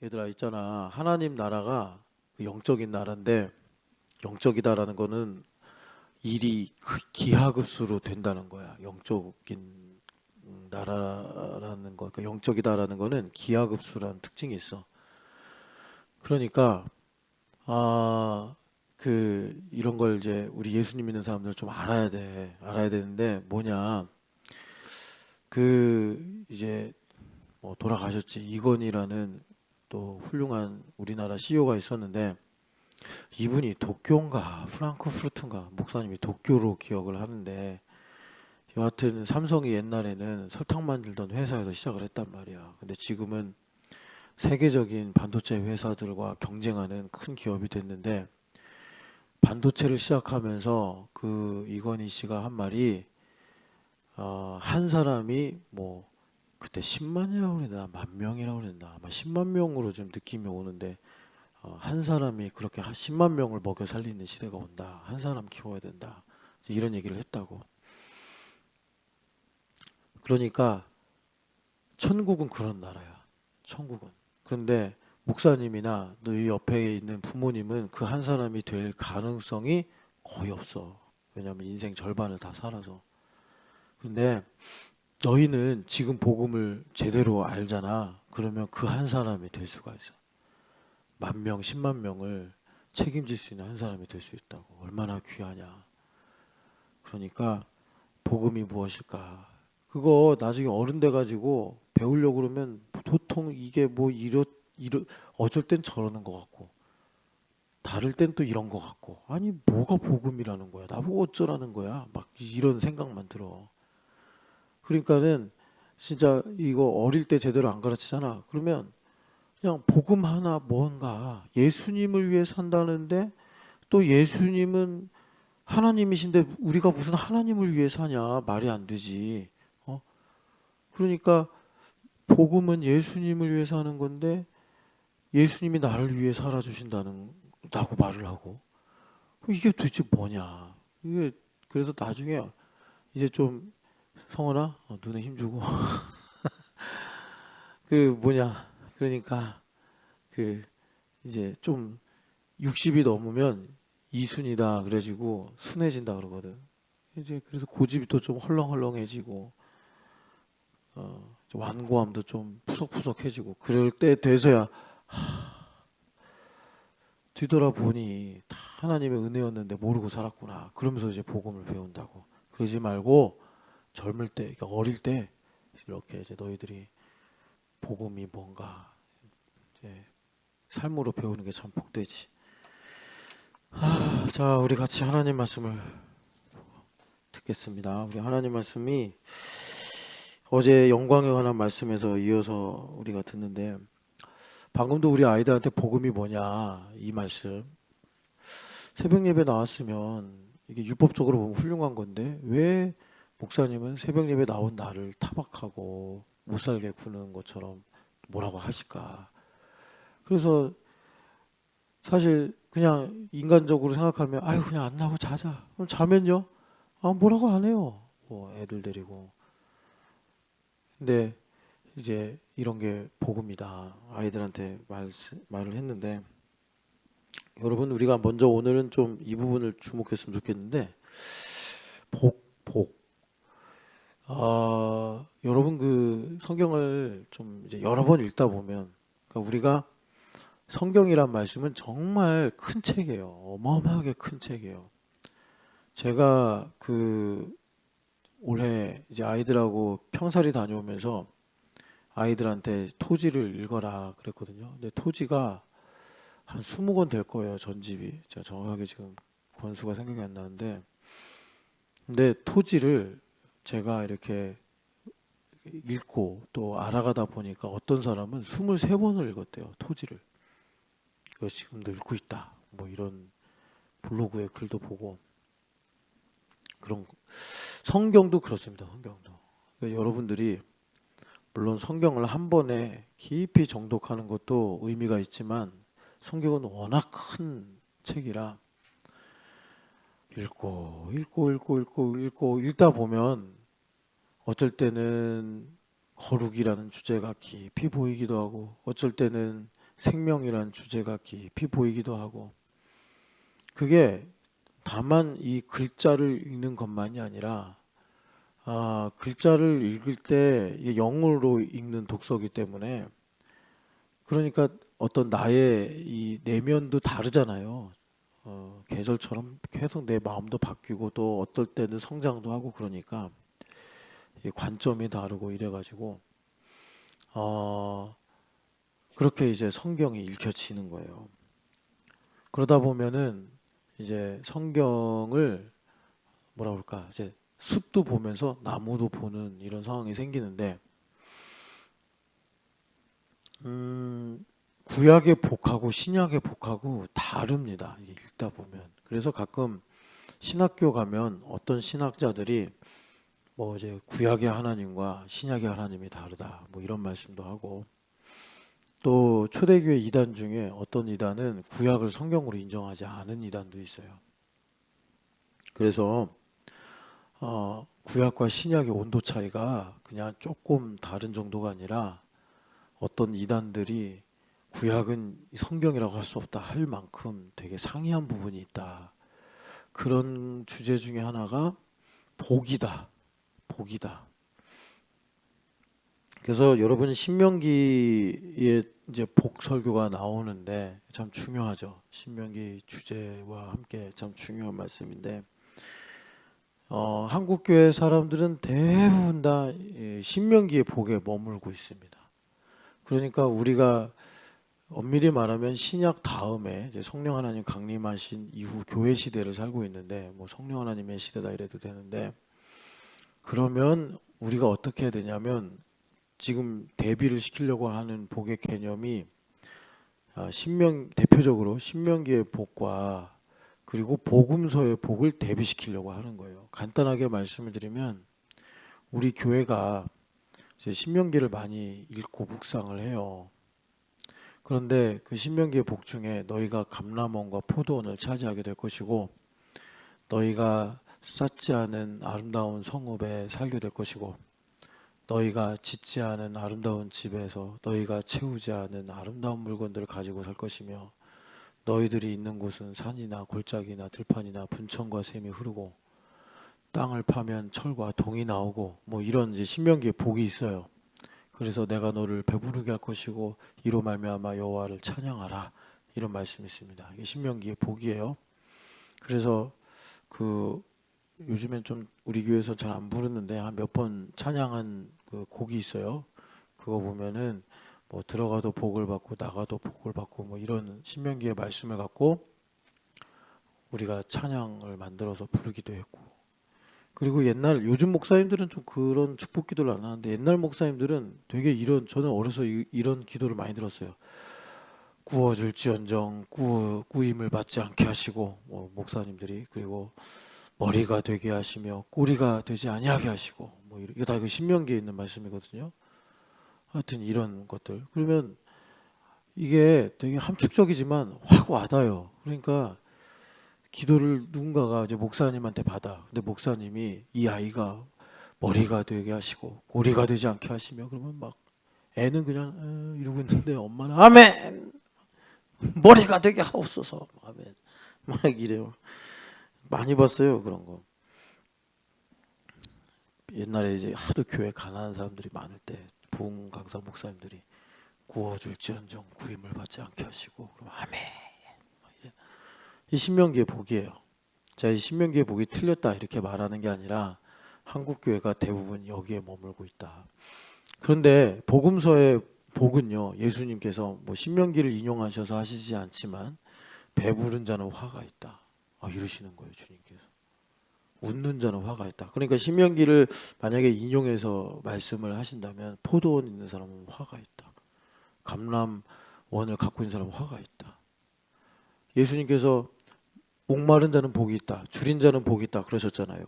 얘들아 있잖아. 하나님 나라가 그 영적인 나라인데 영적이다라는 거는 일이 기하급수로 된다는 거야. 영적인 나라라는 거. 그러니까 영적이다라는 거는 기하급수라는 특징이 있어. 그러니까 이런 걸 이제 우리 예수님 믿는 사람들 좀 알아야 돼. 알아야 되는데 뭐냐? 이제 뭐 돌아가셨지. 이건희라는 또 훌륭한 우리나라 CEO가 있었는데 이분이 도쿄인가 프랑크푸르트인가 목사님이 도쿄로 기억을 하는데 여하튼 삼성이 옛날에는 설탕 만들던 회사에서 시작을 했단 말이야. 근데 지금은 세계적인 반도체 회사들과 경쟁하는 큰 기업이 됐는데 반도체를 시작하면서 그 이건희 씨가 한 말이 한 사람이 뭐 그때 10만이라고 그랬나 만 명이라고 그랬나 아마 10만 명으로 좀 느낌이 오는데 한 사람이 그렇게 10만 명을 먹여 살리는 시대가 온다. 한 사람 키워야 된다. 이런 얘기를 했다고. 그러니까 천국은 그런 나라야. 천국은. 그런데 목사님이나 너희 옆에 있는 부모님은 그 한 사람이 될 가능성이 거의 없어. 왜냐하면 인생 절반을 다 살아서. 근데 너희는 지금 복음을 제대로 알잖아. 그러면 그 한 사람이 될 수가 있어. 만 명, 10만 명을 책임질 수 있는 한 사람이 될 수 있다고. 얼마나 귀하냐. 그러니까 복음이 무엇일까? 그거 나중에 어른 돼 가지고 배우려고 그러면 보통 이게 뭐 어쩔 땐 저러는 것 같고 다를 땐 또 이런 것 같고 아니 뭐가 복음이라는 거야? 나보고 어쩌라는 거야? 막 이런 생각만 들어. 그러니까는 진짜 이거 어릴 때 제대로 안 가르치잖아. 그러면 그냥 복음 하나 뭔가 예수님을 위해 산다는데 또 예수님은 하나님이신데 우리가 무슨 하나님을 위해 사냐? 말이 안 되지. 그러니까 복음은 예수님을 위해 사는 건데 예수님이 나를 위해 살아주신다고 말을 하고 이게 도대체 뭐냐? 이게 그래서 나중에 이제 좀 성원아 눈에 힘주고 그 뭐냐? 그러니까 그 이제 좀 60이 넘으면 이순이다 그래가지고 순해진다 그러거든. 이제 그래서 고집이 또 좀 헐렁헐렁해지고 완고함도 좀 푸석푸석해지고 그럴 때 돼서야 뒤돌아보니 다 하나님의 은혜였는데 모르고 살았구나. 그러면서 이제 복음을 배운다고. 그러지 말고 젊을 때, 그러니까 어릴 때 이렇게 이제 너희들이 복음이 뭔가 이제 삶으로 배우는 게 참 복되지. 자, 우리 같이 하나님 말씀을 듣겠습니다. 우리 하나님 말씀이 어제 영광에 관한 말씀에서 이어서 우리가 듣는데 방금도 우리 아이들한테 복음이 뭐냐 이 말씀 새벽 예배 나왔으면 이게 율법적으로 보면 훌륭한 건데 왜 목사님은 새벽 예배 나온 나를 타박하고 못 살게 구는 것처럼 뭐라고 하실까? 그래서 사실 그냥 인간적으로 생각하면 아유 그냥 안 나오고 자자. 그럼 자면요? 뭐라고 안 해요. 뭐 애들 데리고. 근데 이제 이런 게 복음이다. 아이들한테 말을 했는데 여러분 우리가 먼저 오늘은 좀 이 부분을 주목했으면 좋겠는데 복. 여러분 그 성경을 좀 이제 여러 번 읽다 보면 그러니까 우리가 성경이란 말씀은 정말 큰 책이에요. 어마어마하게 큰 책이에요. 제가 올해 이제 아이들하고 평사리 다녀오면서 아이들한테 토지를 읽어라 그랬거든요. 근데 토지가 한 20권 될 거예요. 전집이. 제가 정확하게 지금 권수가 생각이 안 나는데 근데 토지를 제가 이렇게 읽고 또 알아가다 보니까 어떤 사람은 23번을 읽었대요. 토지를. 이거 지금도 읽고 있다. 뭐 이런 블로그에 글도 보고 그런 성경도 그렇습니다. 성경도. 그러니까 여러분들이 물론 성경을 한 번에 깊이 정독하는 것도 의미가 있지만 성경은 워낙 큰 책이라 읽고 읽다 보면 어쩔 때는 거룩이라는 주제가 깊이 보이기도 하고 어쩔 때는 생명이란 주제가 깊이 보이기도 하고, 그게 다만 이 글자를 읽는 것만이 아니라 글자를 읽을 때 이게 영어로 읽는 독서기 때문에, 그러니까 어떤 나의 이 내면도 다르잖아요. 계절처럼 계속 내 마음도 바뀌고 또 어떨 때는 성장도 하고, 그러니까 이 관점이 다르고 이래가지고 어, 그렇게 이제 성경이 읽혀지는 거예요. 그러다 보면은 이제 성경을 뭐라 그럴까, 이제 숲도 보면서 나무도 보는 이런 상황이 생기는데, 구약의 복하고 신약의 복하고 다릅니다. 이게 읽다 보면. 그래서 가끔 신학교 가면 어떤 신학자들이 뭐 이제 구약의 하나님과 신약의 하나님이 다르다, 뭐 이런 말씀도 하고, 또 초대교회 이단 중에 어떤 이단은 구약을 성경으로 인정하지 않은 이단도 있어요. 그래서 구약과 신약의 온도 차이가 그냥 조금 다른 정도가 아니라, 어떤 이단들이 구약은 성경이라고 할 수 없다 할 만큼 되게 상이한 부분이 있다. 그런 주제 중에 하나가 복이다. 복이다. 그래서 여러분 신명기에 이제 복 설교가 나오는데 참 중요하죠. 신명기 주제와 함께 참 중요한 말씀인데, 한국 교회 사람들은 대부분 다 신명기의 복에 머물고 있습니다. 그러니까 우리가 엄밀히 말하면 신약 다음에 이제 성령 하나님 강림하신 이후 교회 시대를 살고 있는데, 뭐 성령 하나님의 시대다 이래도 되는데, 그러면 우리가 어떻게 해야 되냐면, 지금 대비를 시키려고 하는 복의 개념이 대표적으로 신명기의 복과 그리고 복음서의 복을 대비시키려고 하는 거예요. 간단하게 말씀을 드리면, 우리 교회가 이제 신명기를 많이 읽고 묵상을 해요. 그런데 그 신명기의 복 중에 너희가 감람원과 포도원을 차지하게 될 것이고, 너희가 쌓지 않은 아름다운 성읍에 살게 될 것이고, 너희가 짓지 않은 아름다운 집에서 너희가 채우지 않은 아름다운 물건들을 가지고 살 것이며, 너희들이 있는 곳은 산이나 골짜기나 들판이나 분천과 샘이 흐르고, 땅을 파면 철과 동이 나오고, 뭐 이런 이제 신명기의 복이 있어요. 그래서 내가 너를 배부르게 할 것이고 이로 말미암아 여호와를 찬양하라, 이런 말씀이 있습니다. 이게 신명기의 복이에요. 그래서 그 요즘엔 좀 우리 교회에서 잘 안 부르는데 한 몇 번 찬양한 그 곡이 있어요. 그거 보면은 뭐 들어가도 복을 받고 나가도 복을 받고, 뭐 이런 신명기의 말씀을 갖고 우리가 찬양을 만들어서 부르기도 했고, 그리고 요즘 목사님들은 좀 그런 축복 기도를 안 하는데, 옛날 목사님들은 되게 저는 어려서 이런 기도를 많이 들었어요. 구워줄지언정 구임을 받지 않게 하시고, 뭐 목사님들이, 그리고 머리가 되게 하시며 꼬리가 되지 아니하게 하시고, 뭐 이거 다 그 신명기에 있는 말씀이거든요. 하여튼 이런 것들, 그러면 이게 되게 함축적이지만 확 와닿아요. 그러니까 기도를 누군가가 이제 목사님한테 받아. 근데 목사님이 이 아이가 머리가 되게 하시고 꼬리가 되지 않게 하시며, 그러면 막 애는 그냥 이러고 있는데 엄마는 아멘, 머리가 되게 하옵소서, 아멘, 막 이래요. 많이 봤어요 그런 거. 옛날에 이제 하도 교회 가난한 사람들이 많을 때 부흥 강사 목사님들이 구워줄지언정 구임을 받지 않게 하시고, 그럼 아멘. 이 신명기의 복이에요. 자, 이 신명기의 복이 틀렸다 이렇게 말하는 게 아니라 한국 교회가 대부분 여기에 머물고 있다. 그런데 복음서의 복은요, 예수님께서 뭐 신명기를 인용하셔서 하시지 않지만 배부른 자는 화가 있다, 이러시는 거예요. 주님께서 웃는 자는 화가 있다. 그러니까 신명기를 만약에 인용해서 말씀을 하신다면, 포도원 있는 사람은 화가 있다, 감람원을 갖고 있는 사람은 화가 있다. 예수님께서 목마른 자는 복이 있다, 줄인 자는 복이 있다 그러셨잖아요.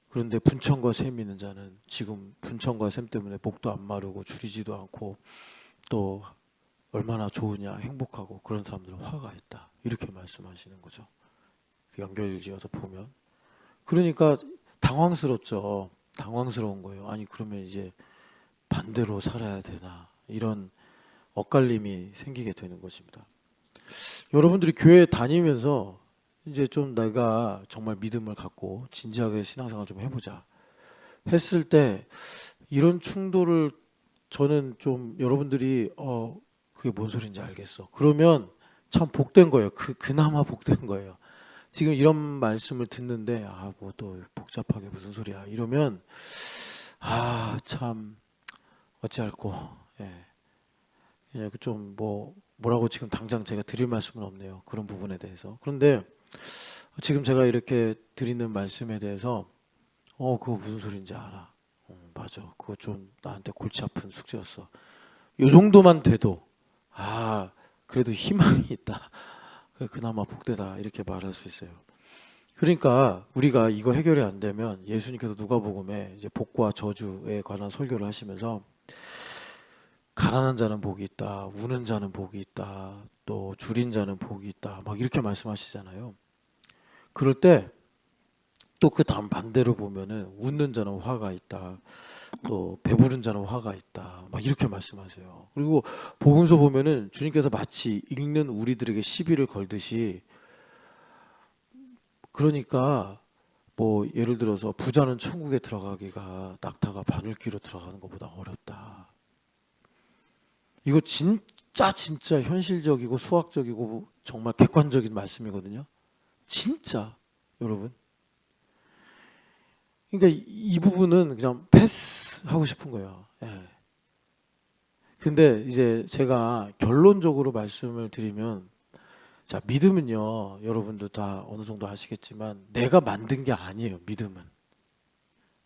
그런데 분천과 샘 있는 자는 지금 분천과 샘 때문에 목도 안 마르고 줄이지도 않고 또 얼마나 좋으냐, 행복하고, 그런 사람들은 화가 있다, 이렇게 말씀하시는 거죠. 연결지어서 보면. 그러니까 당황스럽죠. 당황스러운 거예요. 아니 그러면 이제 반대로 살아야 되나, 이런 엇갈림이 생기게 되는 것입니다. 여러분들이 교회 다니면서 이제 좀 내가 정말 믿음을 갖고 진지하게 신앙생활 좀 해보자 했을 때 이런 충돌을 저는 좀 여러분들이 그게 뭔 소린지 알겠어. 그러면 참 복된 거예요. 그나마 복된 거예요. 지금 이런 말씀을 듣는데 뭐 또 복잡하게 무슨 소리야 이러면 참 어찌할꼬. 예. 그냥 좀 뭐라고 지금 당장 제가 드릴 말씀은 없네요. 그런 부분에 대해서. 그런데 지금 제가 이렇게 드리는 말씀에 대해서 그거 무슨 소린지 알아. 맞아. 그거 좀 나한테 골치 아픈 숙제였어. 요 정도만 돼도 그래도 희망이 있다. 그나마 복되다 이렇게 말할 수 있어요. 그러니까 우리가 이거 해결이 안 되면 예수님께서 누가복음에 이제 복과 저주에 관한 설교를 하시면서 가난한 자는 복이 있다, 우는 자는 복이 있다, 또 줄인 자는 복이 있다, 막 이렇게 말씀하시잖아요. 그럴 때 또 그 다음 반대로 보면은 웃는 자는 화가 있다, 또 배부른 자는 화가 있다, 막 이렇게 말씀하세요. 그리고 복음서 보면은 주님께서 마치 읽는 우리들에게 시비를 걸듯이, 그러니까 뭐 예를 들어서 부자는 천국에 들어가기가 낙타가 바늘귀로 들어가는 것보다 어렵다. 이거 진짜 현실적이고 수학적이고 정말 객관적인 말씀이거든요. 진짜 여러분. 그러니까 이 부분은 그냥 패스하고 싶은 거예요. 예. 근데 이제 제가 결론적으로 말씀을 드리면, 자, 믿음은요, 여러분도 다 어느 정도 아시겠지만 내가 만든 게 아니에요.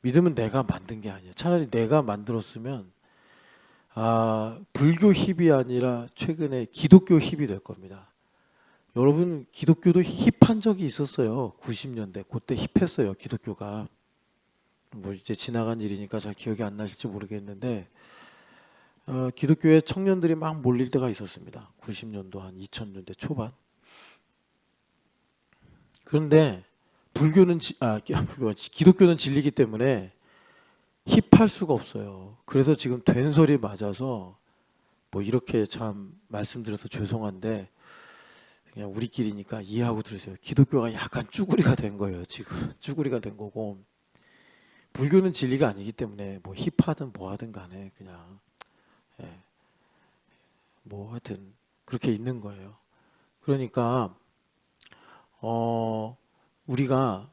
믿음은 내가 만든 게 아니에요. 차라리 내가 만들었으면 불교 힙이 아니라 최근에 기독교 힙이 될 겁니다. 여러분, 기독교도 힙한 적이 있었어요. 90년대 그때 힙했어요. 기독교가. 뭐 이제 지나간 일이니까 잘 기억이 안 나실지 모르겠는데 기독교에 청년들이 막 몰릴 때가 있었습니다. 90년도 한 2000년대 초반. 그런데 기독교는 진리기 때문에 힙할 수가 없어요. 그래서 지금 된 소리 맞아서 뭐 이렇게 참 말씀드려서 죄송한데 그냥 우리끼리니까 이해하고 들으세요. 기독교가 약간 쭈구리가 된 거예요. 지금 쭈구리가 된 거고, 불교는 진리가 아니기 때문에 뭐 힙하든 뭐하든 간에 그냥 뭐 하여튼 그렇게 있는 거예요. 그러니까 우리가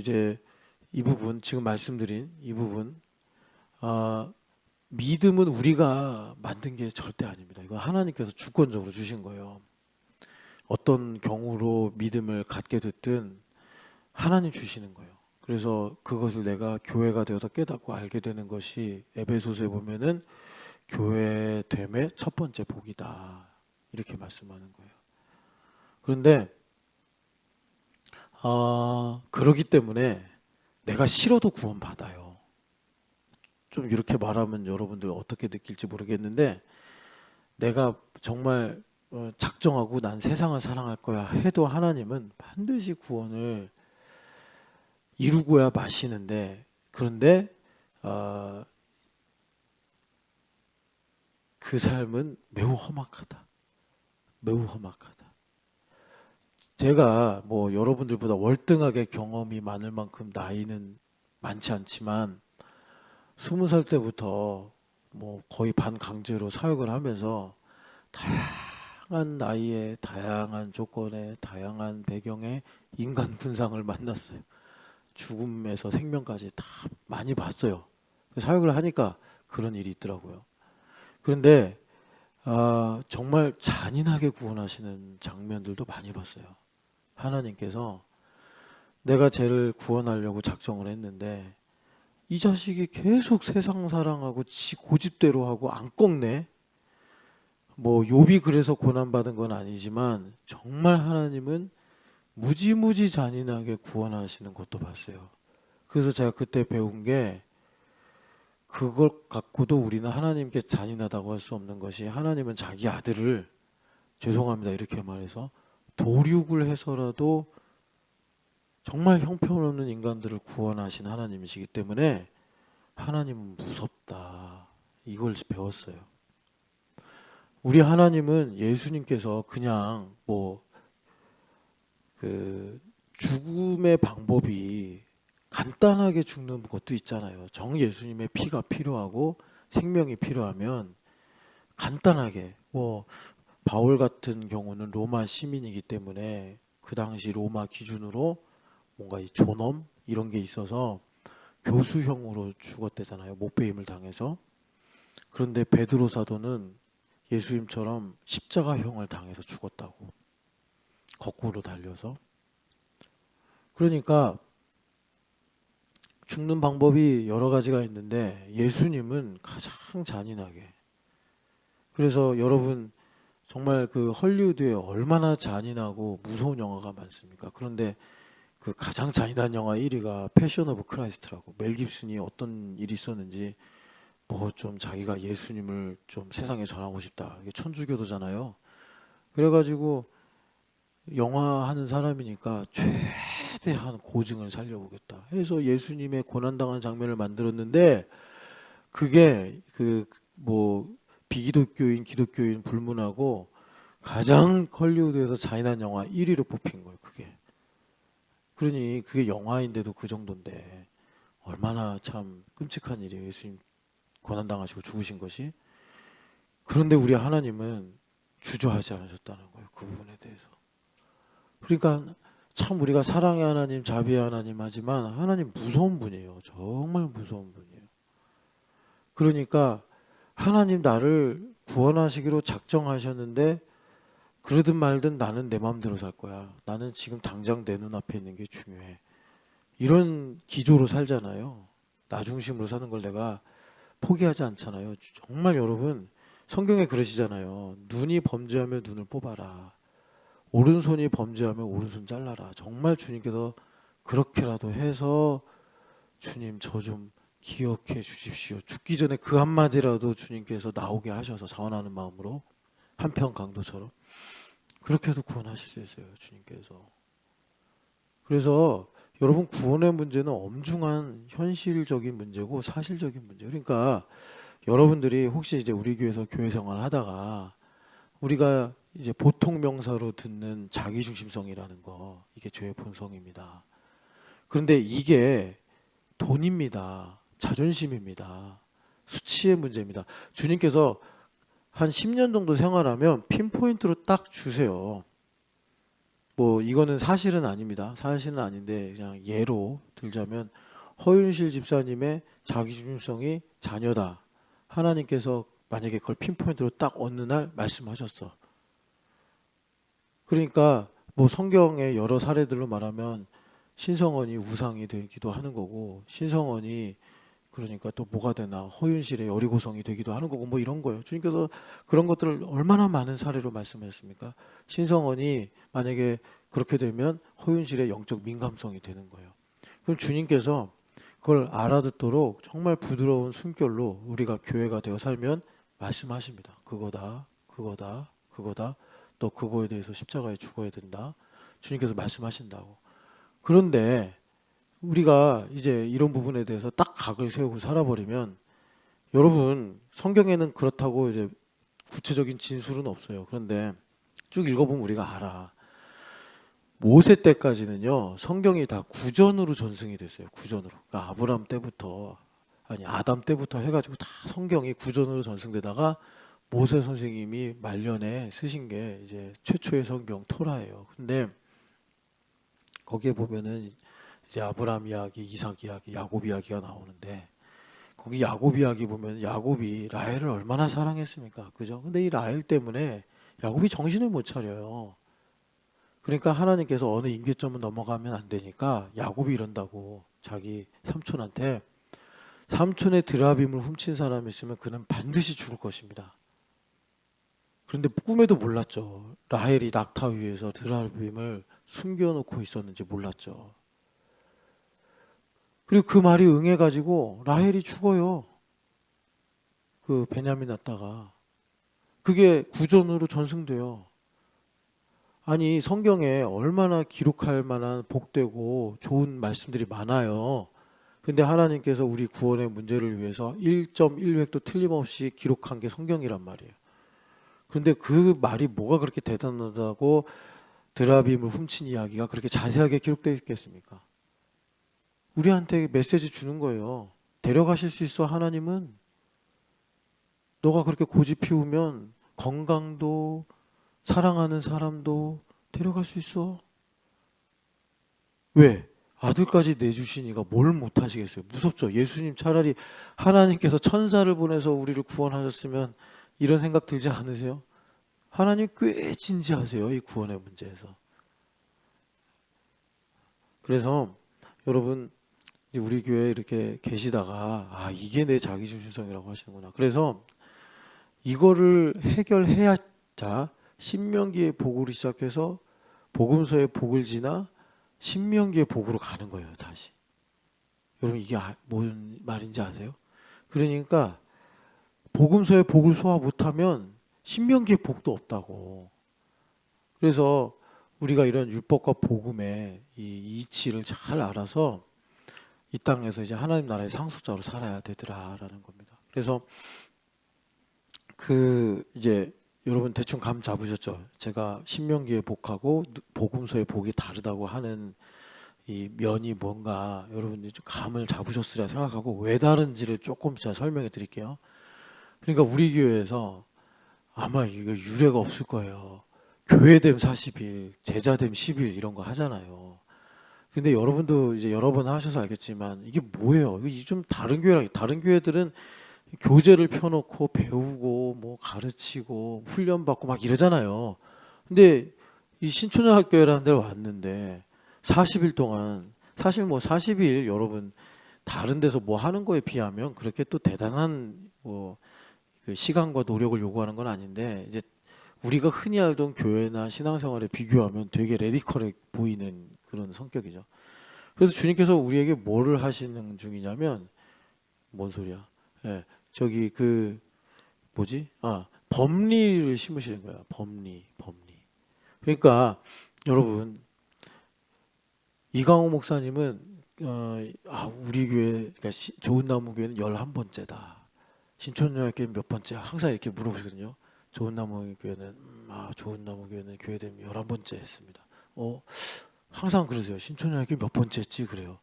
이제 이 부분, 지금 말씀드린 이 부분, 믿음은 우리가 만든 게 절대 아닙니다. 이거 하나님께서 주권적으로 주신 거예요. 어떤 경우로 믿음을 갖게 됐든 하나님 주시는 거예요. 그래서 그것을 내가 교회가 되어서 깨닫고 알게 되는 것이 에베소서에 보면은 교회됨의 첫 번째 복이다. 이렇게 말씀하는 거예요. 그런데 그러기 때문에 내가 싫어도 구원받아요. 좀 이렇게 말하면 여러분들 어떻게 느낄지 모르겠는데, 내가 정말 작정하고 난 세상을 사랑할 거야 해도 하나님은 반드시 구원을 이루고야 마시는데, 그런데 그 삶은 매우 험악하다. 매우 험악하다. 제가 뭐 여러분들보다 월등하게 경험이 많을 만큼 나이는 많지 않지만 20살 때부터 뭐 거의 반강제로 사역을 하면서 다양한 나이에, 다양한 조건에, 다양한 배경의 인간 군상을 만났어요. 죽음에서 생명까지 다 많이 봤어요. 사역을 하니까 그런 일이 있더라고요. 그런데 정말 잔인하게 구원하시는 장면들도 많이 봤어요. 하나님께서 내가 쟤를 구원하려고 작정을 했는데 이 자식이 계속 세상 사랑하고 지 고집대로 하고 안 꺾네. 뭐 욥이 그래서 고난받은 건 아니지만 정말 하나님은 무지무지 잔인하게 구원하시는 것도 봤어요. 그래서 제가 그때 배운 게, 그걸 갖고도 우리는 하나님께 잔인하다고 할 수 없는 것이, 하나님은 자기 아들을, 죄송합니다 이렇게 말해서, 도륙을 해서라도 정말 형편없는 인간들을 구원하신 하나님이시기 때문에 하나님은 무섭다. 이걸 배웠어요. 우리 하나님은 예수님께서 그냥 그 죽음의 방법이 간단하게 죽는 것도 있잖아요. 정 예수님의 피가 필요하고 생명이 필요하면 간단하게 바울 같은 경우는 로마 시민이기 때문에 그 당시 로마 기준으로 뭔가 이 존엄 이런 게 있어서 교수형으로 죽었대잖아요. 못배임을 당해서. 그런데 베드로 사도는 예수님처럼 십자가형을 당해서 죽었다고. 거꾸로 달려서. 그러니까 죽는 방법이 여러 가지가 있는데 예수님은 가장 잔인하게. 그래서 여러분 정말 그 헐리우드에 얼마나 잔인하고 무서운 영화가 많습니까? 그런데 그 가장 잔인한 영화 1위가 패션 오브 크라이스트라고, 멜 깁슨이 어떤 일이 있었는지 좀 자기가 예수님을 좀 세상에 전하고 싶다. 이게 천주교도잖아요. 그래가지고 영화 하는 사람이니까 최대한 고증을 살려보겠다 해서 예수님의 고난당한 장면을 만들었는데 그게 비기독교인 기독교인 불문하고 가장 헐리우드에서 잔인한 영화 1위로 뽑힌 거예요. 그러니 그게 영화인데도 그 정도인데 얼마나 참 끔찍한 일이에요. 예수님 고난당하시고 죽으신 것이. 그런데 우리 하나님은 주저하지 않으셨다는 거예요. 그 부분에 대해서. 그러니까 참 우리가 사랑의 하나님, 자비의 하나님 하지만 하나님 무서운 분이에요. 정말 무서운 분이에요. 그러니까 하나님 나를 구원하시기로 작정하셨는데 그러든 말든 나는 내 마음대로 살 거야. 나는 지금 당장 내 눈앞에 있는 게 중요해. 이런 기조로 살잖아요. 나 중심으로 사는 걸 내가 포기하지 않잖아요. 정말 여러분 성경에 그러시잖아요. 눈이 범죄하면 눈을 뽑아라. 오른손이 범죄하면 오른손 잘라라. 정말 주님께서 그렇게라도 해서 주님 저 좀 기억해 주십시오. 죽기 전에 그 한마디라도 주님께서 나오게 하셔서 자원하는 마음으로 한편 강도처럼 그렇게 해도 구원하실 수 있어요. 주님께서. 그래서 여러분 구원의 문제는 엄중한 현실적인 문제고 사실적인 문제. 그러니까 여러분들이 혹시 이제 우리 교회에서 교회 생활 하다가 우리가 이제 보통 명사로 듣는 자기중심성이라는 거, 이게 죄의 본성입니다. 그런데 이게 돈입니다. 자존심입니다. 수치의 문제입니다. 주님께서 한 10년 정도 생활하면 핀포인트로 딱 주세요. 이거는 사실은 아닙니다. 사실은 아닌데 그냥 예로 들자면 허윤실 집사님의 자기중심성이 자녀다. 하나님께서 만약에 그걸 핀포인트로 딱 어느 날 말씀하셨어. 그러니까 성경의 여러 사례들로 말하면 신성원이 우상이 되기도 하는 거고, 신성원이 그러니까 또 뭐가 되나 허윤실의 여리고성이 되기도 하는 거고 이런 거예요. 주님께서 그런 것들을 얼마나 많은 사례로 말씀하셨습니까? 신성원이 만약에 그렇게 되면 허윤실의 영적 민감성이 되는 거예요. 그럼 주님께서 그걸 알아듣도록 정말 부드러운 숨결로 우리가 교회가 되어 살면 말씀하십니다. 그거다, 그거다, 그거다. 또 그거에 대해서 십자가에 죽어야 된다. 주님께서 말씀하신다고. 그런데 우리가 이제 이런 부분에 대해서 딱 각을 세우고 살아버리면, 여러분 성경에는 그렇다고 이제 구체적인 진술은 없어요. 그런데 쭉 읽어보면 우리가 알아. 모세 때까지는요 성경이 다 구전으로 전승이 됐어요. 구전으로. 그러니까 아담 때부터 해가지고 다 성경이 구전으로 전승되다가 모세 선생님이 말년에 쓰신 게 이제 최초의 성경 토라예요. 근데 거기에 보면은 이제 아브라함 이야기, 이삭 이야기, 야곱 이야기가 나오는데, 거기 야곱 이야기 보면 야곱이 라헬을 얼마나 사랑했습니까? 그죠? 근데 이 라헬 때문에 야곱이 정신을 못 차려요. 그러니까 하나님께서 어느 임계점을 넘어가면 안 되니까 야곱이 이런다고, 자기 삼촌한테, 삼촌의 드라빔을 훔친 사람이 있으면 그는 반드시 죽을 것입니다. 그런데 꿈에도 몰랐죠. 라헬이 낙타 위에서 드라빔을 숨겨놓고 있었는지 몰랐죠. 그리고 그 말이 응해가지고 라헬이 죽어요. 그 베냐민 낳다가. 그게 구전으로 전승돼요. 아니 성경에 얼마나 기록할 만한 복되고 좋은 말씀들이 많아요. 근데 하나님께서 우리 구원의 문제를 위해서 1.1획도 틀림없이 기록한 게 성경이란 말이에요. 그런데 그 말이 뭐가 그렇게 대단하다고 드라빔을 훔친 이야기가 그렇게 자세하게 기록되어 있겠습니까? 우리한테 메시지 주는 거예요. 데려가실 수 있어, 하나님은. 너가 그렇게 고집 피우면 건강도 사랑하는 사람도 데려갈 수 있어. 왜? 아들까지 내주시니까 뭘 못하시겠어요? 무섭죠? 예수님 차라리 하나님께서 천사를 보내서 우리를 구원하셨으면 이런 생각 들지 않으세요? 하나님 꽤 진지하세요, 이 구원의 문제에서. 그래서 여러분, 우리 교회에 이렇게 계시다가 이게 내 자기중심성이라고 하시는구나. 그래서 이거를 해결해야, 자, 신명기의 복으로 시작해서 복음서의 복을 지나 신명기의 복으로 가는 거예요, 다시. 여러분, 이게 뭔 말인지 아세요? 그러니까 복음서의 복을 소화 못하면 신명기의 복도 없다고. 그래서 우리가 이런 율법과 복음의 이 이치를 잘 알아서 이 땅에서 이제 하나님 나라의 상속자로 살아야 되더라라는 겁니다. 그래서 이제 여러분 대충 감 잡으셨죠? 제가 신명기의 복하고 복음서의 복이 다르다고 하는 이 면이 뭔가 여러분들이 좀 감을 잡으셨으리라 생각하고 왜 다른지를 조금 제가 설명해 드릴게요. 그러니까 우리 교회에서 아마 이거 유례가 없을 거예요. 교회됨 40일, 제자됨 10일 이런 거 하잖아요. 근데 여러분도 이제 여러 번 하셔서 알겠지만 이게 뭐예요? 이게 좀 다른 교회랑, 다른 교회들은 교재를 펴놓고 배우고 뭐 가르치고 훈련받고 막 이러잖아요. 근데 이 신촌영학교회라는 데를 왔는데 40일 동안, 사실 뭐 40일 여러분 다른 데서 뭐 하는 거에 비하면 그렇게 또 대단한 그 시간과 노력을 요구하는 건 아닌데, 이제 우리가 흔히 알던 교회나 신앙생활에 비교하면 되게 레디컬해 보이는 그런 성격이죠. 그래서 주님께서 우리에게 뭐를 하시는 중이냐면, 뭔 소리야? 예, 저기 뭐지? 법리를 심으시는 거야. 법리. 그러니까 여러분, 이강호 목사님은 우리 교회, 그러니까 좋은 나무 교회는 11번째다. 신촌여학교는 몇 번째? 항상 이렇게 물어보시거든요. 좋은 나무 교회는 좋은 나무 교회는 교회됨 11번째 했습니다. 항상 그러세요. 신촌여학교 몇 번째 했지? 그래요.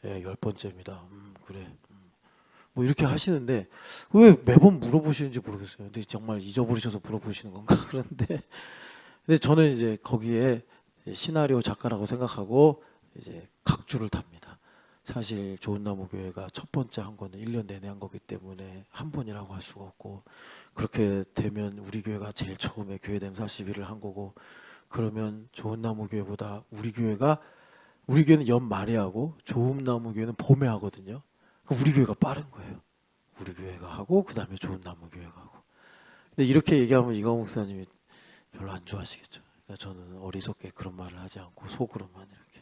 예, 10번째입니다. 그래. 뭐 이렇게 하시는데 왜 매번 물어보시는지 모르겠어요. 근데 정말 잊어버리셔서 물어보시는 건가? 근데 저는 이제 거기에 시나리오 작가라고 생각하고 이제 각주를 답니다. 사실 좋은 나무 교회가 첫 번째 한 거는 1년 내내 한 거기 때문에 한 번이라고 할 수가 없고, 그렇게 되면 우리 교회가 제일 처음에 교회됨 40일을 한 거고, 그러면 좋은 나무 교회보다 우리 교회는 연말에 하고 좋은 나무 교회는 봄에 하거든요. 우리 교회가 빠른 거예요. 우리 교회가 하고 그 다음에 좋은 나무 교회가 하고. 근데 이렇게 얘기하면 이광호 목사님이 별로 안 좋아하시겠죠. 그러니까 저는 어리석게 그런 말을 하지 않고 속으로만 이렇게.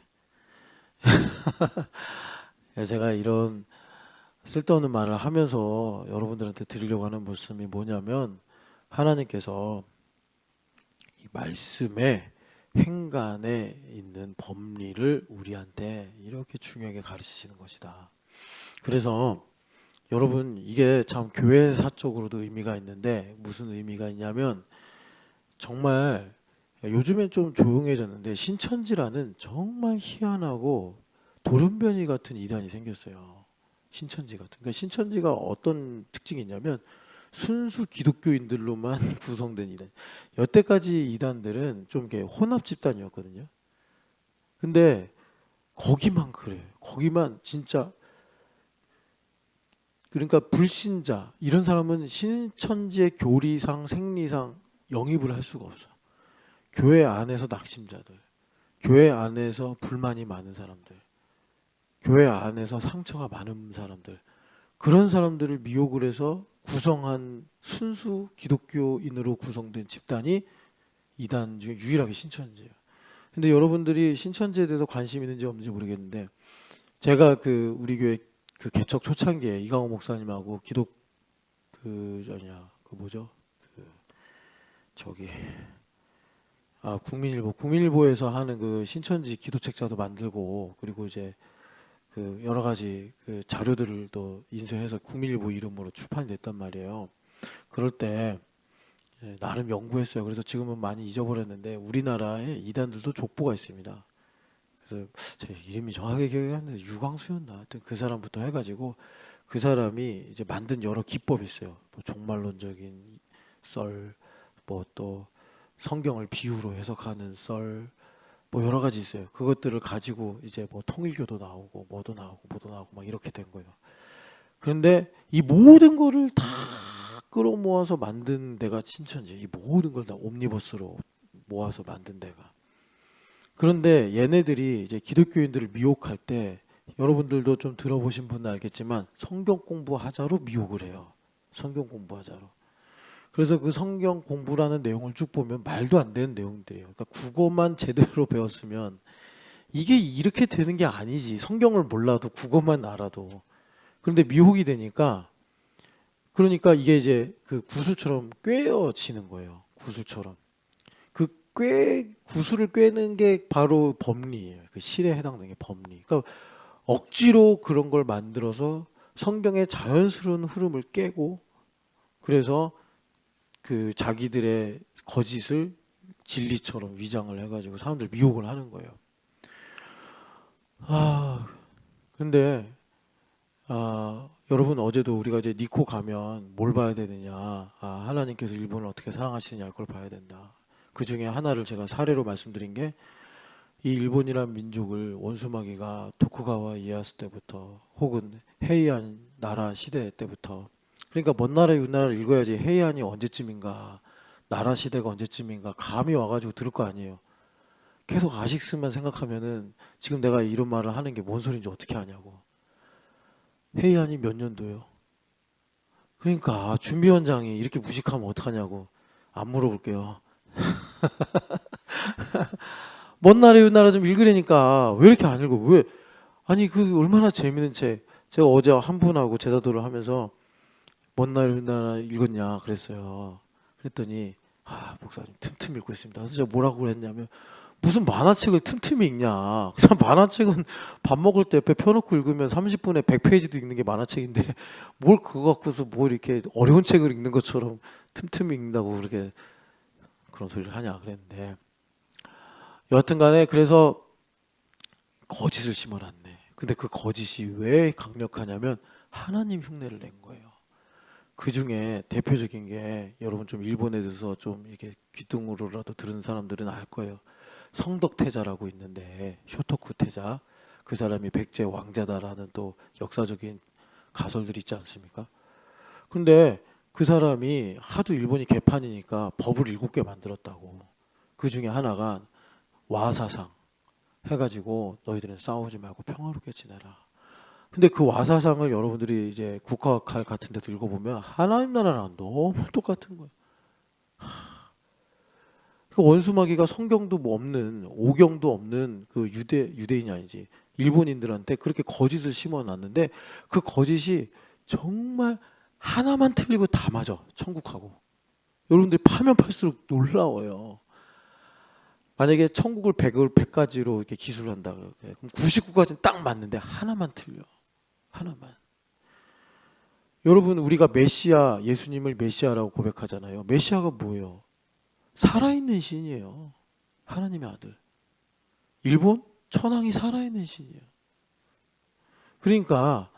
제가 이런 쓸데없는 말을 하면서 여러분들한테 드리려고 하는 말씀이 뭐냐면, 하나님께서 이 말씀의 행간에 있는 법리를 우리한테 이렇게 중요하게 가르치시는 것이다. 그래서 여러분, 이게 참 교회사적으로도 의미가 있는데, 무슨 의미가 있냐면, 정말 요즘엔 좀 조용해졌는데 신천지라는 정말 희한하고 돌연변이 같은 이단이 생겼어요. 신천지 같은. 그러니까 신천지가 어떤 특징이 있냐면 순수 기독교인들로만 구성된 이단. 여태까지 이단들은 좀 이렇게 혼합 집단이었거든요. 근데 거기만 그래요. 거기만 진짜, 그러니까 불신자 이런 사람은 신천지의 교리상 생리상 영입을 할 수가 없어. 교회 안에서 낙심자들, 교회 안에서 불만이 많은 사람들, 교회 안에서 상처가 많은 사람들, 그런 사람들을 미혹을 해서 구성한 순수 기독교인으로 구성된 집단이 이단 중에 유일하게 신천지예요. 근데 여러분들이 신천지에 대해서 관심 있는지 없는지 모르겠는데, 제가 우리 교회 개척 초창기에 이강호 목사님하고 뭐죠? 저기 국민일보에서 하는 그 신천지 기도책자도 만들고, 그리고 이제 그 여러 가지 그 자료들을 또 인쇄해서 국민일보 이름으로 출판이 됐단 말이에요. 그럴 때 나름 연구했어요. 그래서 지금은 많이 잊어버렸는데 우리나라에 이단들도 족보가 있습니다. 그래서 제 이름이 정확하게 기억이 안 나는데 유광수였나 하여튼 그 사람부터 해가지고 그 사람이 이제 만든 여러 기법이 있어요. 뭐 종말론적인 썰, 뭐 또 성경을 비유로 해석하는 썰, 뭐 여러 가지 있어요. 그것들을 가지고 이제 뭐 통일교도 나오고 뭐도 나오고 막 이렇게 된 거예요. 그런데 이 모든 거를 다 끌어모아서 만든 데가 신천지. 이 모든 걸 다 옴니버스로 모아서 만든 데가. 그런데 얘네들이 이제 기독교인들을 미혹할 때 여러분들도 좀 들어보신 분은 알겠지만 성경 공부하자로 미혹을 해요. 성경 공부하자로. 그래서 그 성경 공부라는 내용을 쭉 보면 말도 안 되는 내용들이에요. 그러니까 국어만 제대로 배웠으면 이게 이렇게 되는 게 아니지. 성경을 몰라도 국어만 알아도. 그런데 미혹이 되니까 그러니까 이게 이제 그 구슬처럼 꿰어지는 거예요. 구슬처럼. 구슬을 꿰는 게 바로 법리예요. 그 실에 해당되는 게 법리. 그러니까 억지로 그런 걸 만들어서 성경의 자연스러운 흐름을 깨고 그래서 그 자기들의 거짓을 진리처럼 위장을 해가지고 사람들 미혹을 하는 거예요. 근데 여러분 어제도 우리가 이제 니코 가면 뭘 봐야 되느냐? 하나님께서 일본을 어떻게 사랑하시느냐 그걸 봐야 된다. 그 중에 하나를 제가 사례로 말씀드린 게 이 일본이란 민족을 원수마귀가 도쿠가와 이에야스 때부터 혹은 헤이안 나라 시대 때부터 그러니까 먼 나라의 윗나라를 읽어야지 헤이안이 언제쯤인가 나라 시대가 언제쯤인가 감이 와가지고 들을 거 아니에요. 계속 아식스만 생각하면은 지금 내가 이런 말을 하는 게 뭔 소리인지 어떻게 아냐고. 헤이안이 몇 년도요? 그러니까 준비원장이 이렇게 무식하면 어떡하냐고. 안 물어볼게요. 먼 나라 윗나라 좀 읽으려니까 왜 이렇게 안 읽어? 왜? 아니 그 얼마나 재밌는 책. 제가 어제 한 분하고 제자도를 하면서 먼 나라 윗나라 읽었냐 그랬어요. 그랬더니 목사님 틈틈이 읽고 있습니다. 그래서 제가 뭐라고 그랬냐면 무슨 만화책을 틈틈이 읽냐. 그냥 만화책은 밥 먹을 때 옆에 펴놓고 읽으면 30분에 100페이지도 읽는 게 만화책인데 뭘 그거 갖고서 뭐 이렇게 어려운 책을 읽는 것처럼 틈틈이 읽는다고 그렇게 그런 소리를 하냐 그랬는데 여하튼 간에 그래서 거짓을 심어놨네. 근데 그 거짓이 왜 강력하냐면 하나님 흉내를 낸 거예요. 그 중에 대표적인 게 여러분 좀 일본에 대해서 좀 이렇게 귀등으로라도 들은 사람들은 알 거예요. 성덕태자라고 있는데 쇼토쿠 태자 그 사람이 백제 왕자다라는 또 역사적인 가설들이 있지 않습니까? 근데 그 사람이 하도 일본이 개판이니까 법을 7개 만들었다고. 그 중에 하나가 와사상 해가지고 너희들은 싸우지 말고 평화롭게 지내라. 근데 그 와사상을 여러분들이 이제 국화칼 같은 데 들고 보면 하나님 나라랑 너무 똑같은 거예요. 그 원수마귀가 성경도 뭐 없는 오경도 없는 그 유대인이 아니지 일본인들한테 그렇게 거짓을 심어놨는데 그 거짓이 정말 하나만 틀리고 다 맞아. 천국하고 여러분들이 파면 팔수록 놀라워요. 만약에 천국을 100가지로 이렇게 기술한다 그럼 99가지는 딱 맞는데 하나만 틀려. 하나만. 여러분 우리가 메시아 예수님을 메시아라고 고백하잖아요. 메시아가 뭐예요? 살아있는 신이에요. 하나님의 아들. 일본 천황이 살아있는 신이에요. 그러니까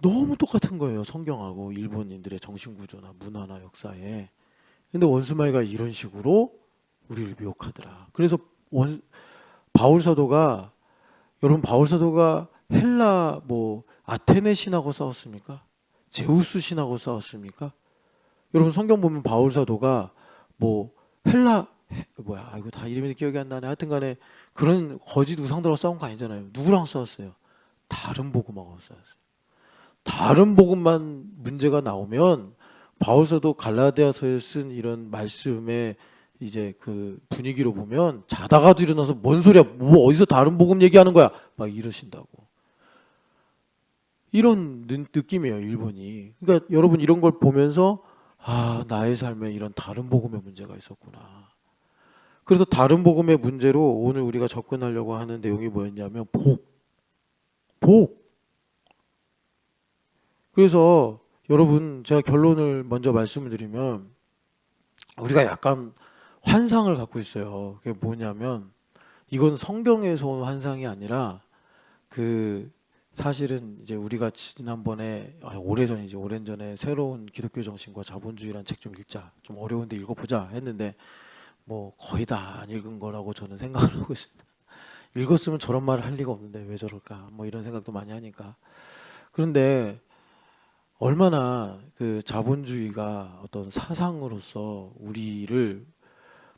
너무 똑같은 거예요. 성경하고 일본인들의 정신구조나 문화나 역사에. 근데 원수마귀가 이런 식으로 우리를 미혹하더라. 그래서 바울 사도가 여러분 바울 사도가 헬라 뭐 아테네 신하고 싸웠습니까? 제우스 신하고 싸웠습니까? 여러분 성경 보면 바울 사도가 뭐 헬라 이거 다 이름이 기억이 안 나네. 하여튼간에 그런 거짓 우상들하고 싸운 거 아니잖아요. 누구랑 싸웠어요? 다른 복음하고 싸웠어요. 다른 복음만 문제가 나오면 바울 사도 갈라디아서에 쓴 이런 말씀의 이제 그 분위기로 보면 자다가도 일어나서 뭔 소리야? 뭐 어디서 다른 복음 얘기하는 거야? 막 이러신다고. 이런 느낌이에요, 일본이. 그러니까 여러분 이런 걸 보면서 나의 삶에 이런 다른 복음의 문제가 있었구나. 그래서 다른 복음의 문제로 오늘 우리가 접근하려고 하는 내용이 뭐였냐면 복. 그래서 여러분 제가 결론을 먼저 말씀을 드리면 우리가 약간 환상을 갖고 있어요. 그게 뭐냐면 이건 성경에서 온 환상이 아니라 그 사실은 이제 우리가 지난번에 오래전이지 오랜전에 새로운 기독교 정신과 자본주의라는 책 좀 읽자. 좀 어려운데 읽어보자 했는데 뭐 거의 다 안 읽은 거라고 저는 생각을 하고 있습니다. 읽었으면 저런 말을 할 리가 없는데 왜 저럴까? 뭐 이런 생각도 많이 하니까. 그런데 얼마나 그 자본주의가 어떤 사상으로서 우리를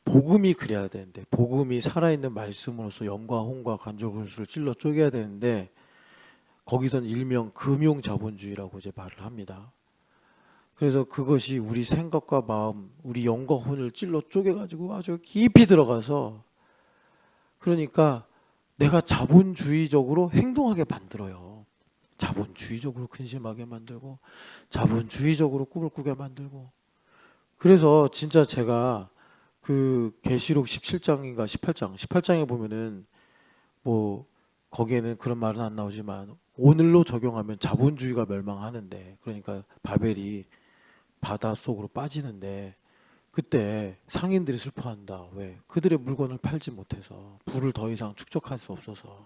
복음이 그래야 되는데 복음이 살아있는 말씀으로서 영과 혼과 관절골수를 찔러 쪼개야 되는데 거기선 일명 금융 자본주의라고 이제 말을 합니다. 그래서 그것이 우리 생각과 마음, 우리 영과 혼을 찔러 쪼개가지고 아주 깊이 들어가서 그러니까 내가 자본주의적으로 행동하게 만들어요. 자본주의적으로 근심하게 만들고 자본주의적으로 꿈을 꾸게 만들고 그래서 진짜 제가 그 계시록 17장인가 18장에 보면은 뭐 거기에는 그런 말은 안 나오지만 오늘로 적용하면 자본주의가 멸망하는데 그러니까 바벨이 바닷속으로 빠지는데 그때 상인들이 슬퍼한다. 왜? 그들의 물건을 팔지 못해서 부를 더 이상 축적할 수 없어서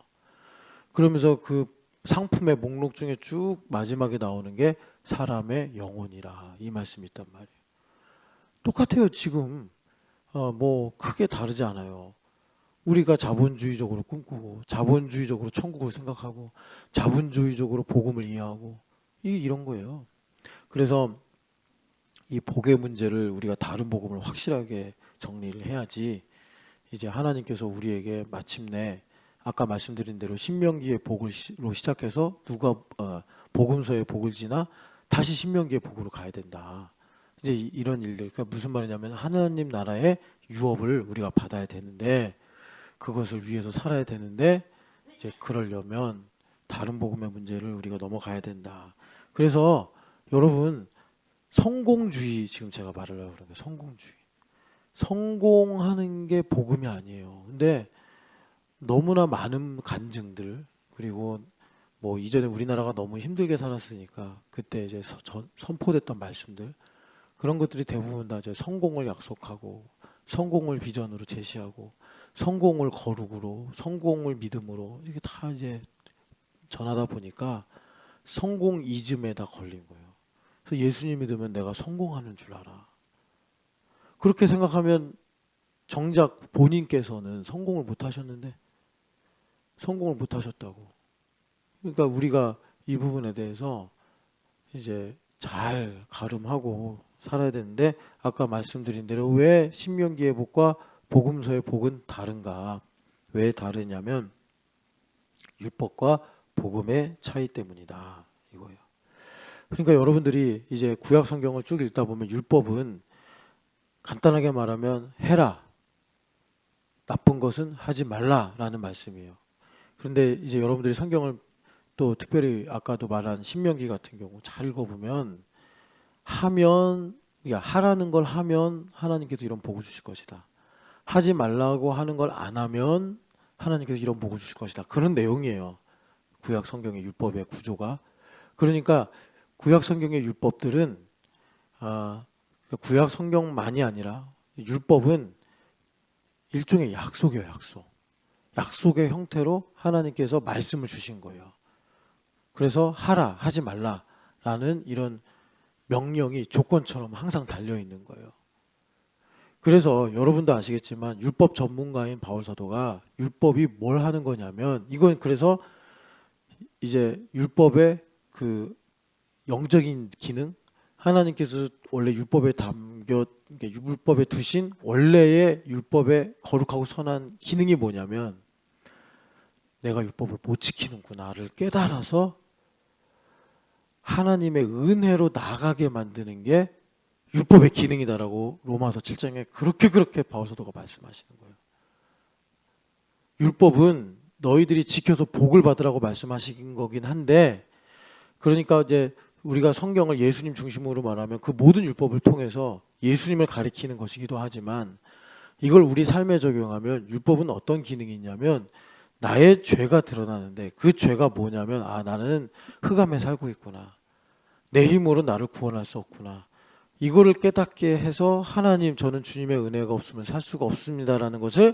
그러면서 그 상품의 목록 중에 쭉 마지막에 나오는 게 사람의 영혼이라 이 말씀이 있단 말이에요. 똑같아요. 지금 뭐 크게 다르지 않아요. 우리가 자본주의적으로 꿈꾸고 자본주의적으로 천국을 생각하고 자본주의적으로 복음을 이해하고 이런 거예요. 그래서 이 복의 문제를 우리가 다른 복음을 확실하게 정리를 해야지 이제 하나님께서 우리에게 마침내 아까 말씀드린 대로 신명기의 복으로 시작해서 누가 복음서의 복을 지나 다시 신명기의 복으로 가야 된다. 이제 이런 일들. 그러니까 무슨 말이냐면 하나님 나라의 유업을 우리가 받아야 되는데 그것을 위해서 살아야 되는데 이제 그러려면 다른 복음의 문제를 우리가 넘어가야 된다. 그래서 여러분 성공주의 지금 제가 말을 하려고 그러는 게 성공주의. 성공하는 게 복음이 아니에요. 근데 너무나 많은 간증들 그리고 뭐 이전에 우리나라가 너무 힘들게 살았으니까 그때 이제 선포됐던 말씀들 그런 것들이 대부분 다 이제 성공을 약속하고 성공을 비전으로 제시하고 성공을 거룩으로 성공을 믿음으로 이렇게 다 이제 전하다 보니까 성공 이즘에 다 걸린 거예요. 그래서 예수님 믿으면 내가 성공하는 줄 알아. 그렇게 생각하면 정작 본인께서는 성공을 못 하셨는데 성공을 못 하셨다고. 그러니까 우리가 이 부분에 대해서 이제 잘 가름하고 살아야 되는데 아까 말씀드린 대로 왜 신명기의 복과 복음서의 복은 다른가? 왜 다르냐면 율법과 복음의 차이 때문이다. 이거예요. 그러니까 여러분들이 이제 구약 성경을 쭉 읽다 보면 율법은 간단하게 말하면 해라. 나쁜 것은 하지 말라라는 말씀이에요. 그런데 이제 여러분들이 성경을 또 특별히 아까도 말한 신명기 같은 경우 잘 읽어보면 하면 그러니까 하라는 걸 하면 하나님께서 이런 복을 주실 것이다. 하지 말라고 하는 걸 안 하면 하나님께서 이런 복을 주실 것이다. 그런 내용이에요. 구약 성경의 율법의 구조가. 그러니까 구약 성경의 율법들은 구약 성경만이 아니라 율법은 일종의 약속이에요. 약속. 약속의 형태로 하나님께서 말씀을 주신 거예요. 그래서 하라, 하지 말라라는 이런 명령이 조건처럼 항상 달려있는 거예요. 그래서 여러분도 아시겠지만 율법 전문가인 바울 사도가 율법이 뭘 하는 거냐면 이건 그래서 이제 율법의 그 영적인 기능 하나님께서 원래 율법에 율법에 두신 원래의 율법의 거룩하고 선한 기능이 뭐냐면 내가 율법을 못 지키는구나를 깨달아서 하나님의 은혜로 나가게 만드는 게 율법의 기능이다라고 로마서 7장에 그렇게 바울 사도가 말씀하시는 거예요. 율법은 너희들이 지켜서 복을 받으라고 말씀하신 거긴 한데 그러니까 이제 우리가 성경을 예수님 중심으로 말하면 그 모든 율법을 통해서 예수님을 가리키는 것이기도 하지만 이걸 우리 삶에 적용하면 율법은 어떤 기능이 있냐면 나의 죄가 드러나는데 그 죄가 뭐냐면 나는 흑암에 살고 있구나. 내 힘으로 나를 구원할 수 없구나. 이거를 깨닫게 해서 하나님 저는 주님의 은혜가 없으면 살 수가 없습니다라는 것을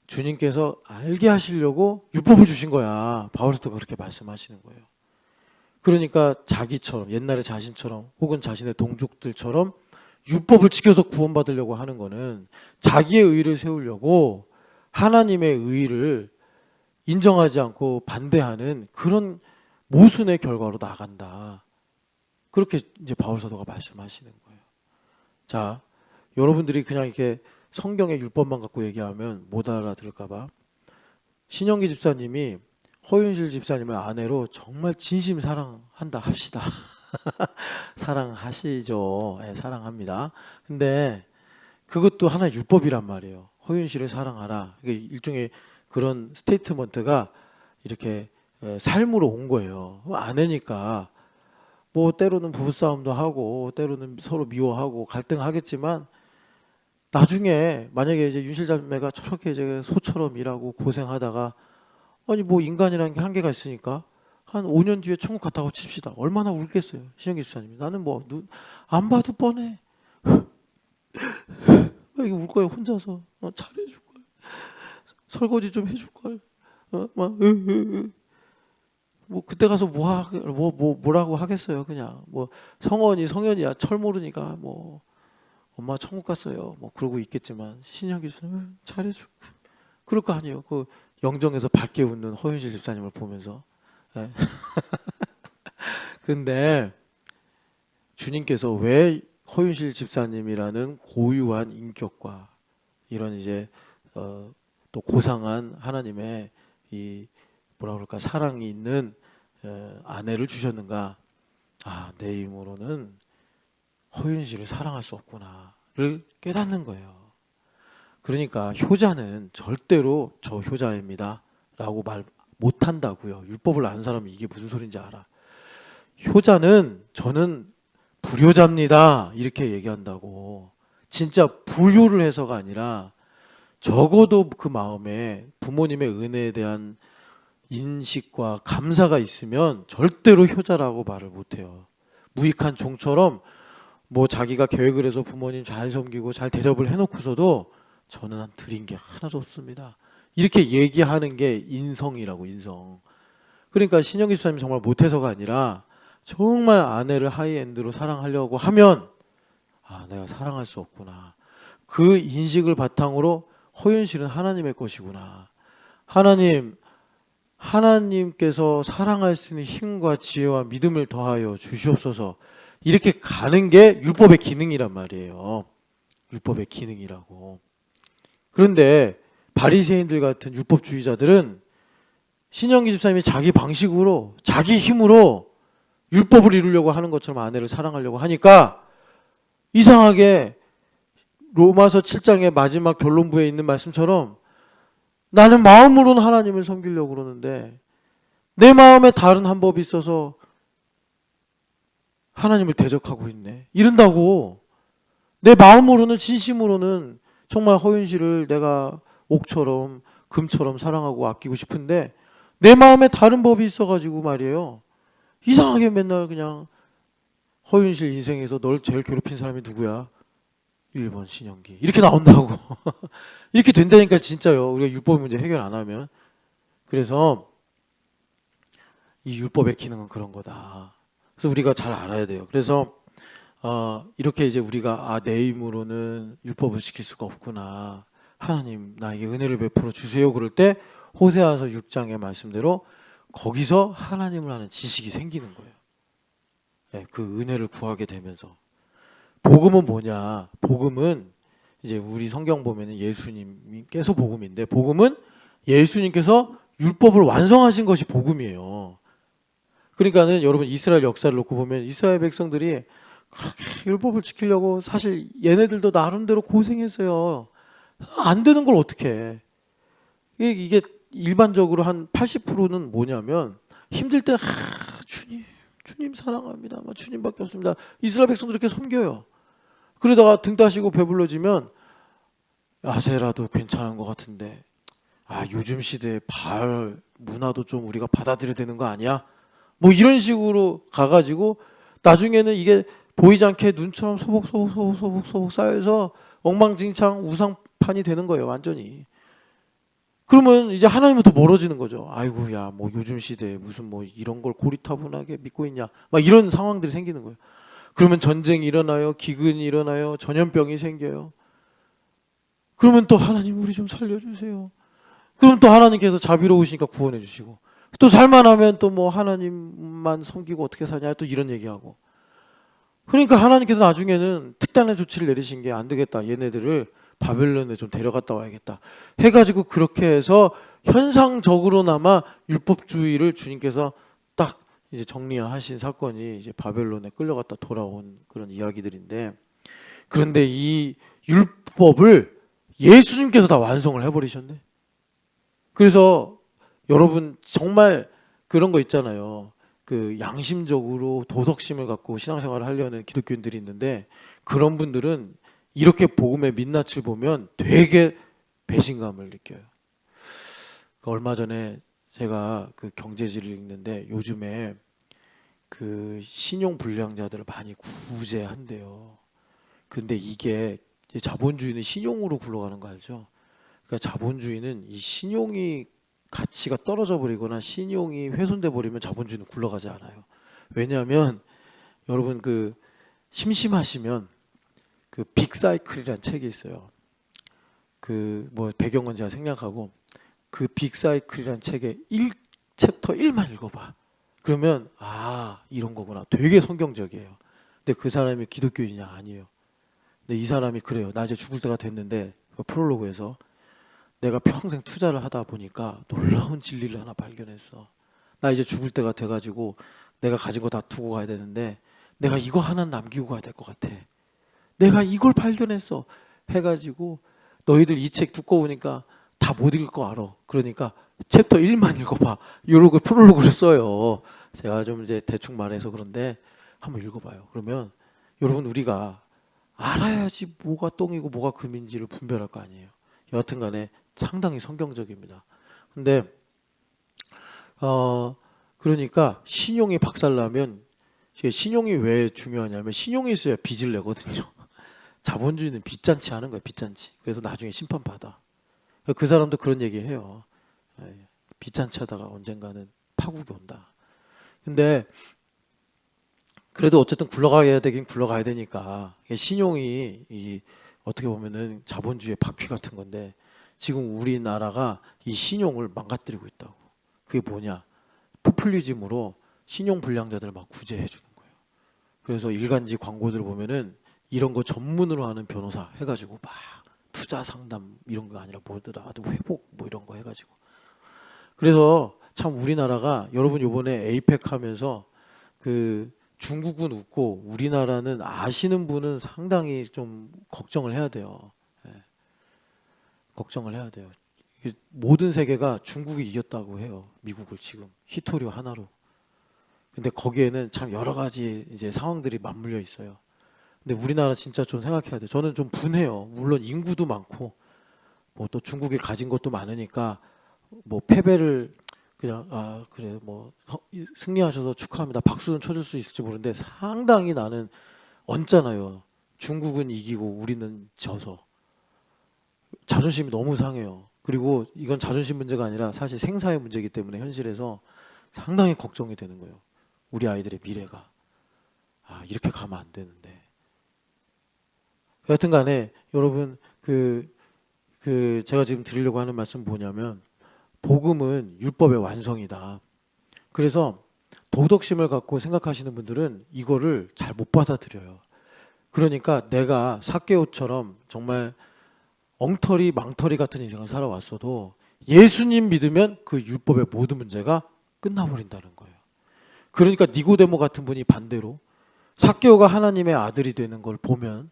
주님께서 알게 하시려고 율법을 주신 거야. 바울도 그렇게 말씀하시는 거예요. 그러니까 자기처럼 옛날에 자신처럼 혹은 자신의 동족들처럼 율법을 지켜서 구원받으려고 하는 거는 자기의 의를 세우려고 하나님의 의를 인정하지 않고 반대하는 그런 모순의 결과로 나간다. 그렇게 이제 바울 사도가 말씀하시는 거예요. 자, 여러분들이 그냥 이렇게 성경의 율법만 갖고 얘기하면 못 알아들을까봐 신영기 집사님이 허윤실 집사님을 아내로 정말 진심 사랑한다 합시다. 사랑하시죠. 네, 사랑합니다. 근데 그것도 하나의 율법이란 말이에요. 허윤실을 사랑하라. 이게 일종의 그런 스테이트먼트가 이렇게 삶으로 온 거예요. 아내니까 뭐 때로는 부부싸움도 하고 때로는 서로 미워하고 갈등하겠지만 나중에 만약에 이제 윤실 자매가 저렇게 이제 소처럼 일하고 고생하다가 아니 뭐 인간이라는 게 한계가 있으니까 한 5년 뒤에 천국 갔다고 칩시다. 얼마나 울겠어요. 신영기 집사님이. 나는 뭐 안 봐도 뻔해. 이거 울 거예요. 혼자서. 잘해줄 걸. 설거지 좀 해줄 걸. 뭐 그때 가서 뭐라고 하겠어요. 그냥 뭐 성현이야 철 모르니까 뭐 엄마 천국 갔어요. 뭐 그러고 있겠지만 신영기 집사님 잘해줄 걸. 그럴 거 아니에요. 그 영정에서 밝게 웃는 허윤실 집사님을 보면서. 네. 그런데 주님께서 왜 허윤실 집사님이라는 고유한 인격과 이런 이제 또 고상한 하나님의 이 뭐라 그럴까 사랑이 있는 아내를 주셨는가? 아, 내 힘으로는 허윤실을 사랑할 수 없구나를 깨닫는 거예요. 그러니까 효자는 절대로 저 효자입니다 라고 말 못한다고요. 율법을 아는 사람이 이게 무슨 소린지 알아. 효자는 저는 불효자입니다 이렇게 얘기한다고. 진짜 불효를 해서가 아니라 적어도 그 마음에 부모님의 은혜에 대한 인식과 감사가 있으면 절대로 효자라고 말을 못해요. 무익한 종처럼 뭐 자기가 계획을 해서 부모님 잘 섬기고 잘 대접을 해놓고서도 저는 드린 게 하나도 없습니다 이렇게 얘기하는 게 인성이라고. 인성. 그러니까 신영기 집사님이 정말 못해서가 아니라 정말 아내를 하이엔드로 사랑하려고 하면 아, 내가 사랑할 수 없구나. 그 인식을 바탕으로 허윤실은 하나님의 것이구나. 하나님께서 사랑할 수 있는 힘과 지혜와 믿음을 더하여 주시옵소서. 이렇게 가는 게 율법의 기능이란 말이에요. 율법의 기능이라고. 그런데 바리새인들 같은 율법주의자들은 신영기 집사님이 자기 방식으로 자기 힘으로 율법을 이루려고 하는 것처럼 아내를 사랑하려고 하니까 이상하게 로마서 7장의 마지막 결론부에 있는 말씀처럼 나는 마음으로는 하나님을 섬기려고 그러는데 내 마음에 다른 한 법이 있어서 하나님을 대적하고 있네. 이런다고. 내 마음으로는 진심으로는 정말 허윤실을 내가 옥처럼 금처럼 사랑하고 아끼고 싶은데 내 마음에 다른 법이 있어가지고 말이에요. 이상하게 맨날 그냥 허윤실 인생에서 널 제일 괴롭힌 사람이 누구야? 1번 신영기. 이렇게 나온다고. 이렇게 된다니까 진짜요. 우리가 율법 문제 해결 안 하면. 그래서 이 율법의 기능은 그런 거다. 그래서 우리가 잘 알아야 돼요. 그래서 이렇게 이제 우리가 내 힘으로는 율법을 지킬 수가 없구나. 하나님 나에게 은혜를 베풀어 주세요. 그럴 때 호세아서 6장의 말씀대로 거기서 하나님을 아는 지식이 생기는 거예요. 네, 그 은혜를 구하게 되면서. 복음은 뭐냐? 복음은 이제 우리 성경 보면은 예수님께서 복음인데 복음은 예수님께서 율법을 완성하신 것이 복음이에요. 그러니까는 여러분 이스라엘 역사를 놓고 보면 이스라엘 백성들이 그렇게 율법을 지키려고 사실 얘네들도 나름대로 고생했어요. 안 되는 걸 어떻게 해. 이게 일반적으로 한 80%는 뭐냐면 힘들 때 주님 사랑합니다. 주님밖에 없습니다. 이스라엘 백성들 이렇게 섬겨요. 그러다가 등 따시고 배불러지면 아세라도 괜찮은 것 같은데 요즘 시대에 바알 문화도 좀 우리가 받아들여야 되는 거 아니야? 뭐 이런 식으로 가가지고 나중에는 이게 보이지 않게 눈처럼 소복소복 쌓여서 엉망진창 우상판이 되는 거예요, 완전히. 그러면 이제 하나님부터 멀어지는 거죠. 아이고, 야, 뭐 요즘 시대에 무슨 뭐 이런 걸 고리타분하게 믿고 있냐, 막 이런 상황들이 생기는 거예요. 그러면 전쟁이 일어나요, 기근이 일어나요, 전염병이 생겨요. 그러면 또 하나님 우리 좀 살려주세요. 그럼 또 하나님께서 자비로우시니까 구원해 주시고, 또 살만하면 또 뭐 하나님만 섬기고 어떻게 사냐, 또 이런 얘기하고. 그러니까 하나님께서 나중에는 특단의 조치를 내리신 게 안 되겠다, 얘네들을 바벨론에 좀 데려갔다 와야겠다 해가지고, 그렇게 해서 현상적으로나마 율법주의를 주님께서 딱 이제 정리하신 사건이 이제 바벨론에 끌려갔다 돌아온 그런 이야기들인데, 그런데 이 율법을 예수님께서 다 완성을 해버리셨네. 그래서 여러분 정말 그런 거 있잖아요. 그 양심적으로 도덕심을 갖고 신앙생활을 하려는 기독교인들이 있는데, 그런 분들은 이렇게 복음의 민낯을 보면 되게 배신감을 느껴요. 얼마 전에 제가 그 경제지를 읽는데, 요즘에 그 신용 불량자들을 많이 구제한대요. 근데 이게 자본주의는 신용으로 굴러가는 거 알죠? 그러니까 자본주의는 이 신용이 가치가 떨어져 버리거나 신용이 훼손돼 버리면 자본주의는 굴러가지 않아요. 왜냐하면 여러분 그 심심하시면 그 빅사이클이라는 책이 있어요. 그 뭐 배경은 제가 생략하고, 그 빅사이클이라는 책의 1챕터 1만 읽어봐. 그러면 아, 이런 거구나. 되게 성경적이에요. 근데 그 사람이 기독교인이냐? 아니에요. 근데 이 사람이 그래요. 나 이제 죽을 때가 됐는데, 프롤로그에서 내가 평생 투자를 하다 보니까 놀라운 진리를 하나 발견했어. 나 이제 죽을 때가 돼가지고 내가 가진 거 다 두고 가야 되는데, 내가 이거 하나 남기고 가야 될 것 같아. 내가 이걸 발견했어 해가지고, 너희들 이 책 두꺼우니까 다 못 읽을 거 알아. 그러니까 챕터 1만 읽어봐. 이러고 프롤로그를 써요. 제가 좀 이제 대충 말해서 그런데 한번 읽어봐요. 그러면 여러분, 우리가 알아야지 뭐가 똥이고 뭐가 금인지를 분별할 거 아니에요. 여하튼 간에 상당히 성경적입니다. 근데 그러니까 신용이 박살나면, 신용이 왜 중요하냐면 신용이 있어야 빚을 내거든요. 자본주의는 빚잔치 하는 거야, 빚잔치. 그래서 나중에 심판받아. 그 사람도 그런 얘기해요. 빚잔치 하다가 언젠가는 파국이 온다. 근데 그래도 어쨌든 굴러가야 되긴 굴러가야 되니까, 신용이 어떻게 보면은 자본주의의 바퀴 같은 건데, 지금 우리나라가 이 신용을 망가뜨리고 있다고. 그게 뭐냐? 포퓰리즘으로 신용 불량자들을 막 구제해 주는 거예요. 그래서 일간지 광고들 보면은 이런 거 전문으로 하는 변호사 해가지고 막 투자 상담 이런 거 아니라 뭐더라, 회복 뭐 이런 거 해가지고. 그래서 참 우리나라가, 여러분 요번에 에이펙 하면서 그 중국은 웃고 우리나라는 아시는 분은 상당히 좀 걱정을 해야 돼요. 걱정을 해야 돼요. 모든 세계가 중국이 이겼다고 해요. 미국을 지금 히토류 하나로. 근데 거기에는 참 여러 가지 이제 상황들이 맞물려 있어요. 근데 우리나라 진짜 좀 생각해야 돼요. 저는 좀 분해요. 물론 인구도 많고 뭐 또 중국이 가진 것도 많으니까 뭐 패배를 그냥 그래 뭐 승리하셔서 축하합니다, 박수는 쳐줄 수 있을지 모르는데, 상당히 나는 얹잖아요. 중국은 이기고 우리는 져서 자존심이 너무 상해요. 그리고 이건 자존심 문제가 아니라 사실 생사의 문제이기 때문에 현실에서 상당히 걱정이 되는 거예요. 우리 아이들의 미래가 이렇게 가면 안 되는데. 여하튼 간에 여러분, 제가 지금 드리려고 하는 말씀 뭐냐면, 복음은 율법의 완성이다. 그래서 도덕심을 갖고 생각하시는 분들은 이거를 잘 못 받아들여요. 그러니까 내가 삭개오처럼 정말 엉터리 망터리 같은 인생을 살아왔어도 예수님 믿으면 그 율법의 모든 문제가 끝나버린다는 거예요. 그러니까 니고데모 같은 분이 반대로 삭개오가 하나님의 아들이 되는 걸 보면,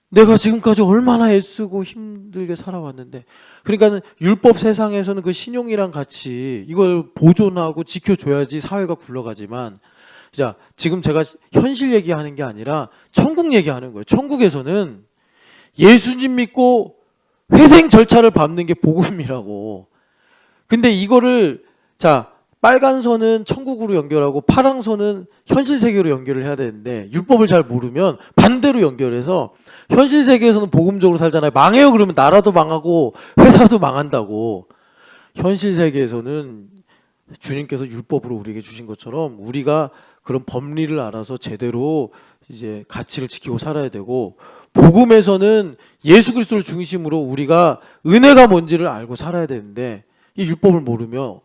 내가 지금까지 얼마나 애쓰고 힘들게 살아왔는데, 그러니까는 율법 세상에서는 그 신용이랑 같이 이걸 보존하고 지켜줘야지 사회가 굴러가지만, 자, 지금 제가 현실 얘기하는 게 아니라 천국 얘기하는 거예요. 천국에서는 예수님 믿고 회생 절차를 밟는 게 복음이라고. 근데 이거를, 자, 빨간 선은 천국으로 연결하고 파란 선은 현실 세계로 연결을 해야 되는데 율법을 잘 모르면 반대로 연결해서 현실 세계에서는 복음적으로 살잖아요. 망해요 그러면 나라도 망하고 회사도 망한다고. 현실 세계에서는 주님께서 율법으로 우리에게 주신 것처럼 우리가 그런 법리를 알아서 제대로 이제 가치를 지키고 살아야 되고, 복음에서는 예수 그리스도를 중심으로 우리가 은혜가 뭔지를 알고 살아야 되는데 이 율법을 모르며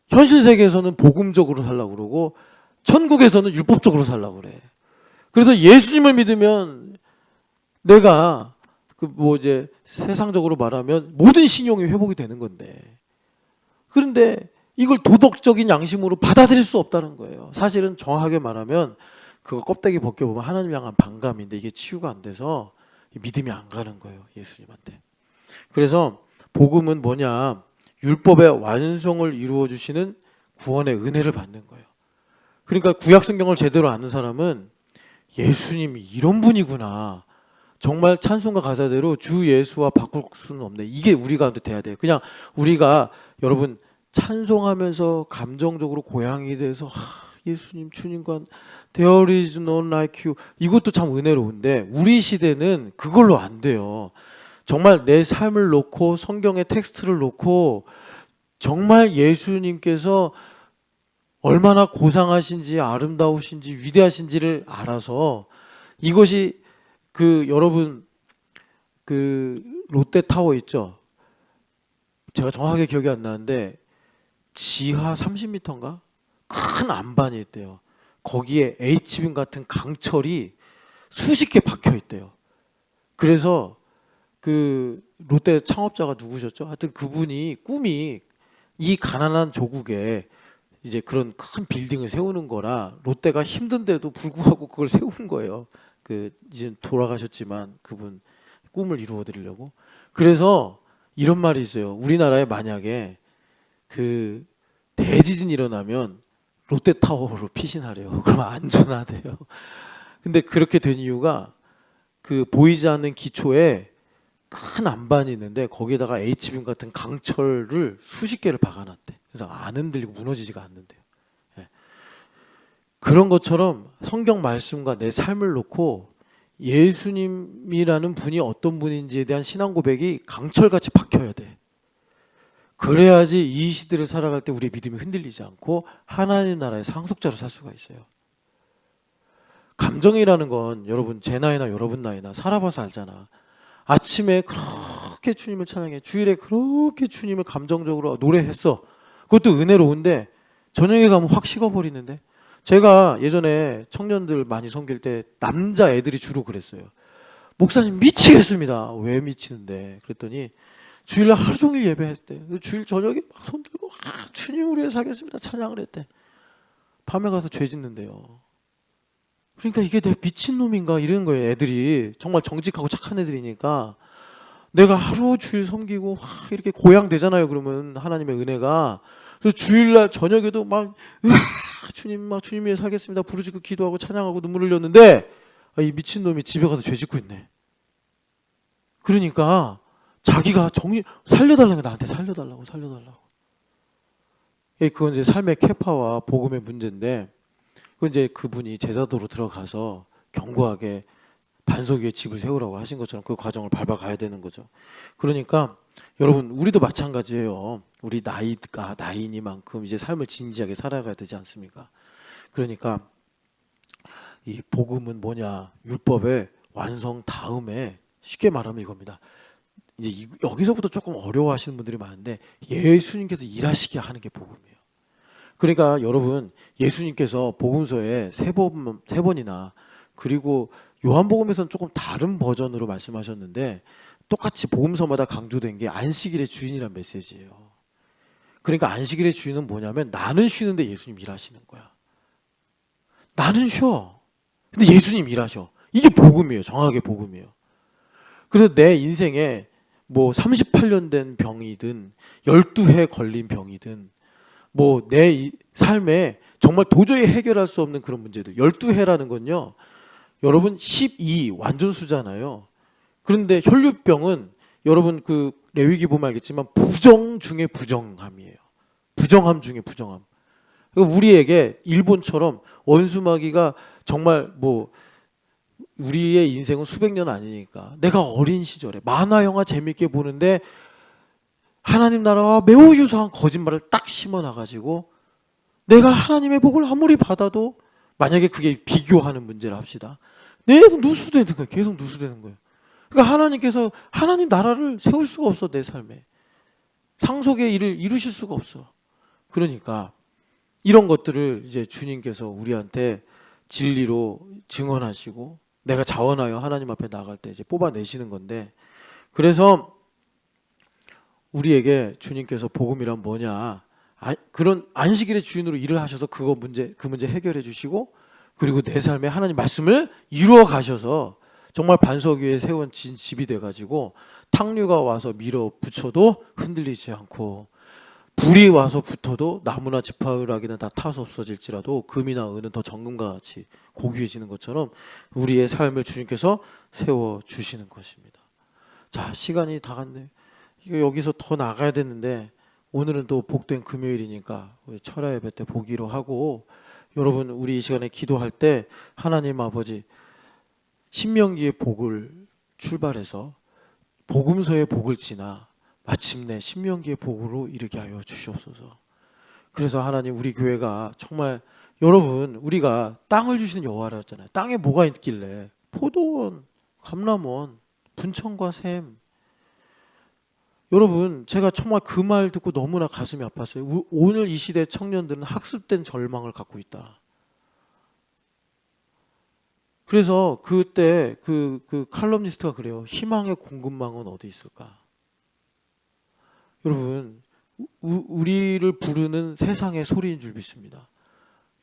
현실 세계에서는 복음적으로 살려고 그러고 천국에서는 율법적으로 살려고 그래. 그래서 예수님을 믿으면 내가 그 뭐 이제 세상적으로 말하면 모든 신용이 회복이 되는 건데, 그런데 이걸 도덕적인 양심으로 받아들일 수 없다는 거예요. 사실은 정확하게 말하면 그거 껍데기 벗겨보면 하나님 향한 반감인데 이게 치유가 안 돼서 믿음이 안 가는 거예요, 예수님한테. 그래서 복음은 뭐냐? 율법의 완성을 이루어 주시는 구원의 은혜를 받는 거예요. 그러니까 구약 성경을 제대로 아는 사람은 예수님이 이런 분이구나, 정말 찬송가 가사대로 주 예수와 바꿀 수는 없네, 이게 우리 가운데 돼야 돼요. 그냥 우리가 여러분 찬송하면서 감정적으로 고향이 돼서 예수님 주님과 There is none like you, 이것도 참 은혜로운데 우리 시대는 그걸로 안 돼요. 정말 내 삶을 놓고 성경의 텍스트를 놓고 정말 예수님께서 얼마나 고상하신지 아름다우신지 위대하신지를 알아서, 이것이 그 여러분 그 롯데타워 있죠? 제가 정확하게 기억이 안 나는데 지하 30m인가? 큰 안반이 있대요. 거기에 H빔 같은 강철이 수십 개 박혀 있대요. 그래서 그 롯데 창업자가 누구셨죠? 하여튼 그분이 꿈이 이 가난한 조국에 이제 그런 큰 빌딩을 세우는 거라 롯데가 힘든데도 불구하고 그걸 세운 거예요. 그 이제 돌아가셨지만 그분 꿈을 이루어 드리려고. 그래서 이런 말이 있어요. 우리나라에 만약에 그 대지진이 일어나면 롯데타워로 피신하래요. 그러면 안전하대요. 근데 그렇게 된 이유가 그 보이지 않는 기초에 큰 안반이 있는데 거기에다가 H빔 같은 강철을 수십 개를 박아놨대. 그래서 안 흔들리고 무너지지가 않는데요. 예. 그런 것처럼 성경 말씀과 내 삶을 놓고 예수님이라는 분이 어떤 분인지에 대한 신앙 고백이 강철같이 박혀야 돼. 그래야지 이 시대를 살아갈 때 우리의 믿음이 흔들리지 않고 하나님 나라의 상속자로 살 수가 있어요. 감정이라는 건 여러분 제 나이나 여러분 나이나 살아봐서 알잖아. 아침에 그렇게 주님을 찬양해, 주일에 그렇게 주님을 감정적으로 노래했어. 그것도 은혜로운데 저녁에 가면 확 식어버리는데. 제가 예전에 청년들 많이 섬길 때 남자 애들이 주로 그랬어요. 목사님 미치겠습니다. 왜 미치는데? 그랬더니 주일날 하루 종일 예배했대. 주일 저녁에 막 손들고 주님을 위해 살겠습니다 찬양을 했대. 밤에 가서 죄 짓는데요. 그러니까 이게 내가 미친놈인가 이러는 거예요. 애들이 정말 정직하고 착한 애들이니까. 내가 하루 주일 섬기고 이렇게 고양 되잖아요. 그러면 하나님의 은혜가. 그래서 주일날 저녁에도 막 주님 막 주님 위해 살겠습니다 부르짖고 기도하고 찬양하고 눈물 흘렸는데 이 미친놈이 집에 가서 죄 짓고 있네. 그러니까 자기가 살려달라는 거, 나한테 살려달라고. 그건 이제 삶의 캐파와 복음의 문제인데, 그건 이제 그분이 제자도로 들어가서 견고하게 반석 위에 집을 세우라고 하신 것처럼 그 과정을 밟아가야 되는 거죠. 그러니까 여러분 우리도 마찬가지예요. 우리 나이가 나이니만큼 이제 삶을 진지하게 살아가야 되지 않습니까? 그러니까 이 복음은 뭐냐? 율법의 완성 다음에 쉽게 말하면 이겁니다. 이제 여기서부터 조금 어려워하시는 분들이 많은데 예수님께서 일하시게 하는 게 복음이에요. 그러니까 여러분 예수님께서 복음서에 세 번이나, 그리고 요한복음에서는 조금 다른 버전으로 말씀하셨는데 똑같이 복음서마다 강조된 게 안식일의 주인이란 메시지예요. 그러니까 안식일의 주인은 뭐냐면 나는 쉬는데 예수님 일하시는 거야. 나는 쉬어. 근데 예수님 일하셔. 이게 복음이에요. 정확하게 복음이에요. 그래서 내 인생에 뭐 38년 된 병이든 12해 걸린 병이든 뭐 내 삶에 정말 도저히 해결할 수 없는 그런 문제들, 12해라는 건요 여러분 12 완전수잖아요. 그런데 혈류병은 여러분 그 레위기 보면 알겠지만 부정 중에 부정함이에요. 부정함 중에 부정함. 그러니까 우리에게 일본처럼 원수마귀가 정말 뭐 우리의 인생은 수백 년 아니니까 내가 어린 시절에 만화 영화 재밌게 보는데 하나님 나라와 매우 유사한 거짓말을 딱 심어놔가지고 내가 하나님의 복을 아무리 받아도 만약에 그게 비교하는 문제를 합시다. 계속 누수되는 거예요. 계속 누수되는 거예요. 그러니까 하나님께서 하나님 나라를 세울 수가 없어. 내 삶에. 상속의 일을 이루실 수가 없어. 그러니까 이런 것들을 이제 주님께서 우리한테 진리로 증언하시고 내가 자원하여 하나님 앞에 나갈 때 이제 뽑아내시는 건데, 그래서 우리에게 주님께서 복음이란 뭐냐, 그런 안식일의 주인으로 일을 하셔서 그 문제 해결해 주시고, 그리고 내 삶에 하나님 말씀을 이루어 가셔서 정말 반석 위에 세운 집이 돼가지고 탕류가 와서 밀어붙여도 흔들리지 않고 불이 와서 붙어도 나무나 지푸라기는 다 타서 없어질지라도 금이나 은은 더 정금과 같이 고귀해지는 것처럼 우리의 삶을 주님께서 세워주시는 것입니다. 자, 시간이 다 갔네. 이거 여기서 더 나가야 되는데 오늘은 또 복된 금요일이니까 철야 예배 때 보기로 하고, 여러분 우리 이 시간에 기도할 때 하나님 아버지 신명기의 복을 출발해서 복음서의 복을 지나 마침내 신명기의 복으로 이르게 하여 주시옵소서. 그래서 하나님 우리 교회가 정말, 여러분 우리가 땅을 주시는 여호와라 했잖아요. 땅에 뭐가 있길래? 포도원, 감람원, 분청과 샘. 여러분 제가 정말 그 말 듣고 너무나 가슴이 아팠어요. 오늘 이 시대 청년들은 학습된 절망을 갖고 있다. 그래서 그때 그 칼럼니스트가 그래요. 희망의 공급망은 어디 있을까? 여러분 우리를 부르는 세상의 소리인 줄 믿습니다.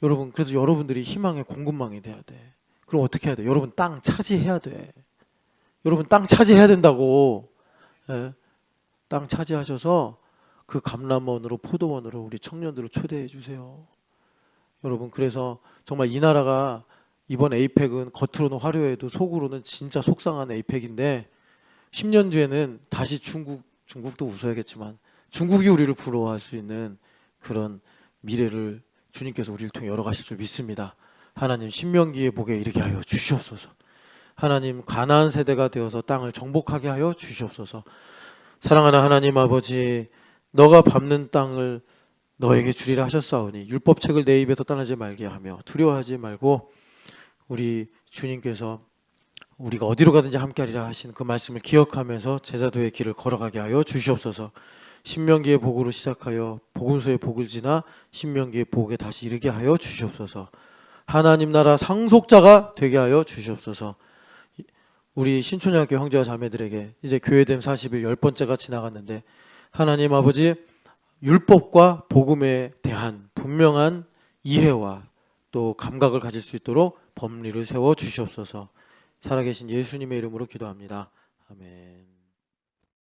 여러분 그래서 여러분들이 희망의 공급망이 돼야 돼. 그럼 어떻게 해야 돼? 여러분 땅 차지해야 돼. 여러분 땅 차지해야 된다고. 예? 땅 차지하셔서 그 감람원으로 포도원으로 우리 청년들을 초대해 주세요. 여러분 그래서 정말 이 나라가 이번 에이펙은 겉으로는 화려해도 속으로는 진짜 속상한 에이펙인데 10년 뒤에는 다시 중국도 웃어야겠지만 중국이 우리를 부러워할 수 있는 그런 미래를 주님께서 우리를 통해 열어가실 줄 믿습니다. 하나님 신명기의 복에 이르게 하여 주시옵소서. 하나님 가나안 세대가 되어서 땅을 정복하게 하여 주시옵소서. 사랑하는 하나님 아버지, 너가 밟는 땅을 너에게 주리라 하셨사오니 율법책을 내 입에서 떠나지 말게 하며 두려워하지 말고 우리 주님께서 우리가 어디로 가든지 함께하리라 하신 그 말씀을 기억하면서 제자도의 길을 걸어가게 하여 주시옵소서. 신명기의 복으로 시작하여 복음서의 복을 지나 신명기의 복에 다시 이르게 하여 주시옵소서. 하나님 나라 상속자가 되게 하여 주시옵소서. 우리 신촌양학교 형제와 자매들에게 이제 교회됨 40일 10번째가 지나갔는데 하나님 아버지 율법과 복음에 대한 분명한 이해와 또 감각을 가질 수 있도록 법리를 세워 주시옵소서. 살아계신 예수님의 이름으로 기도합니다. 아멘.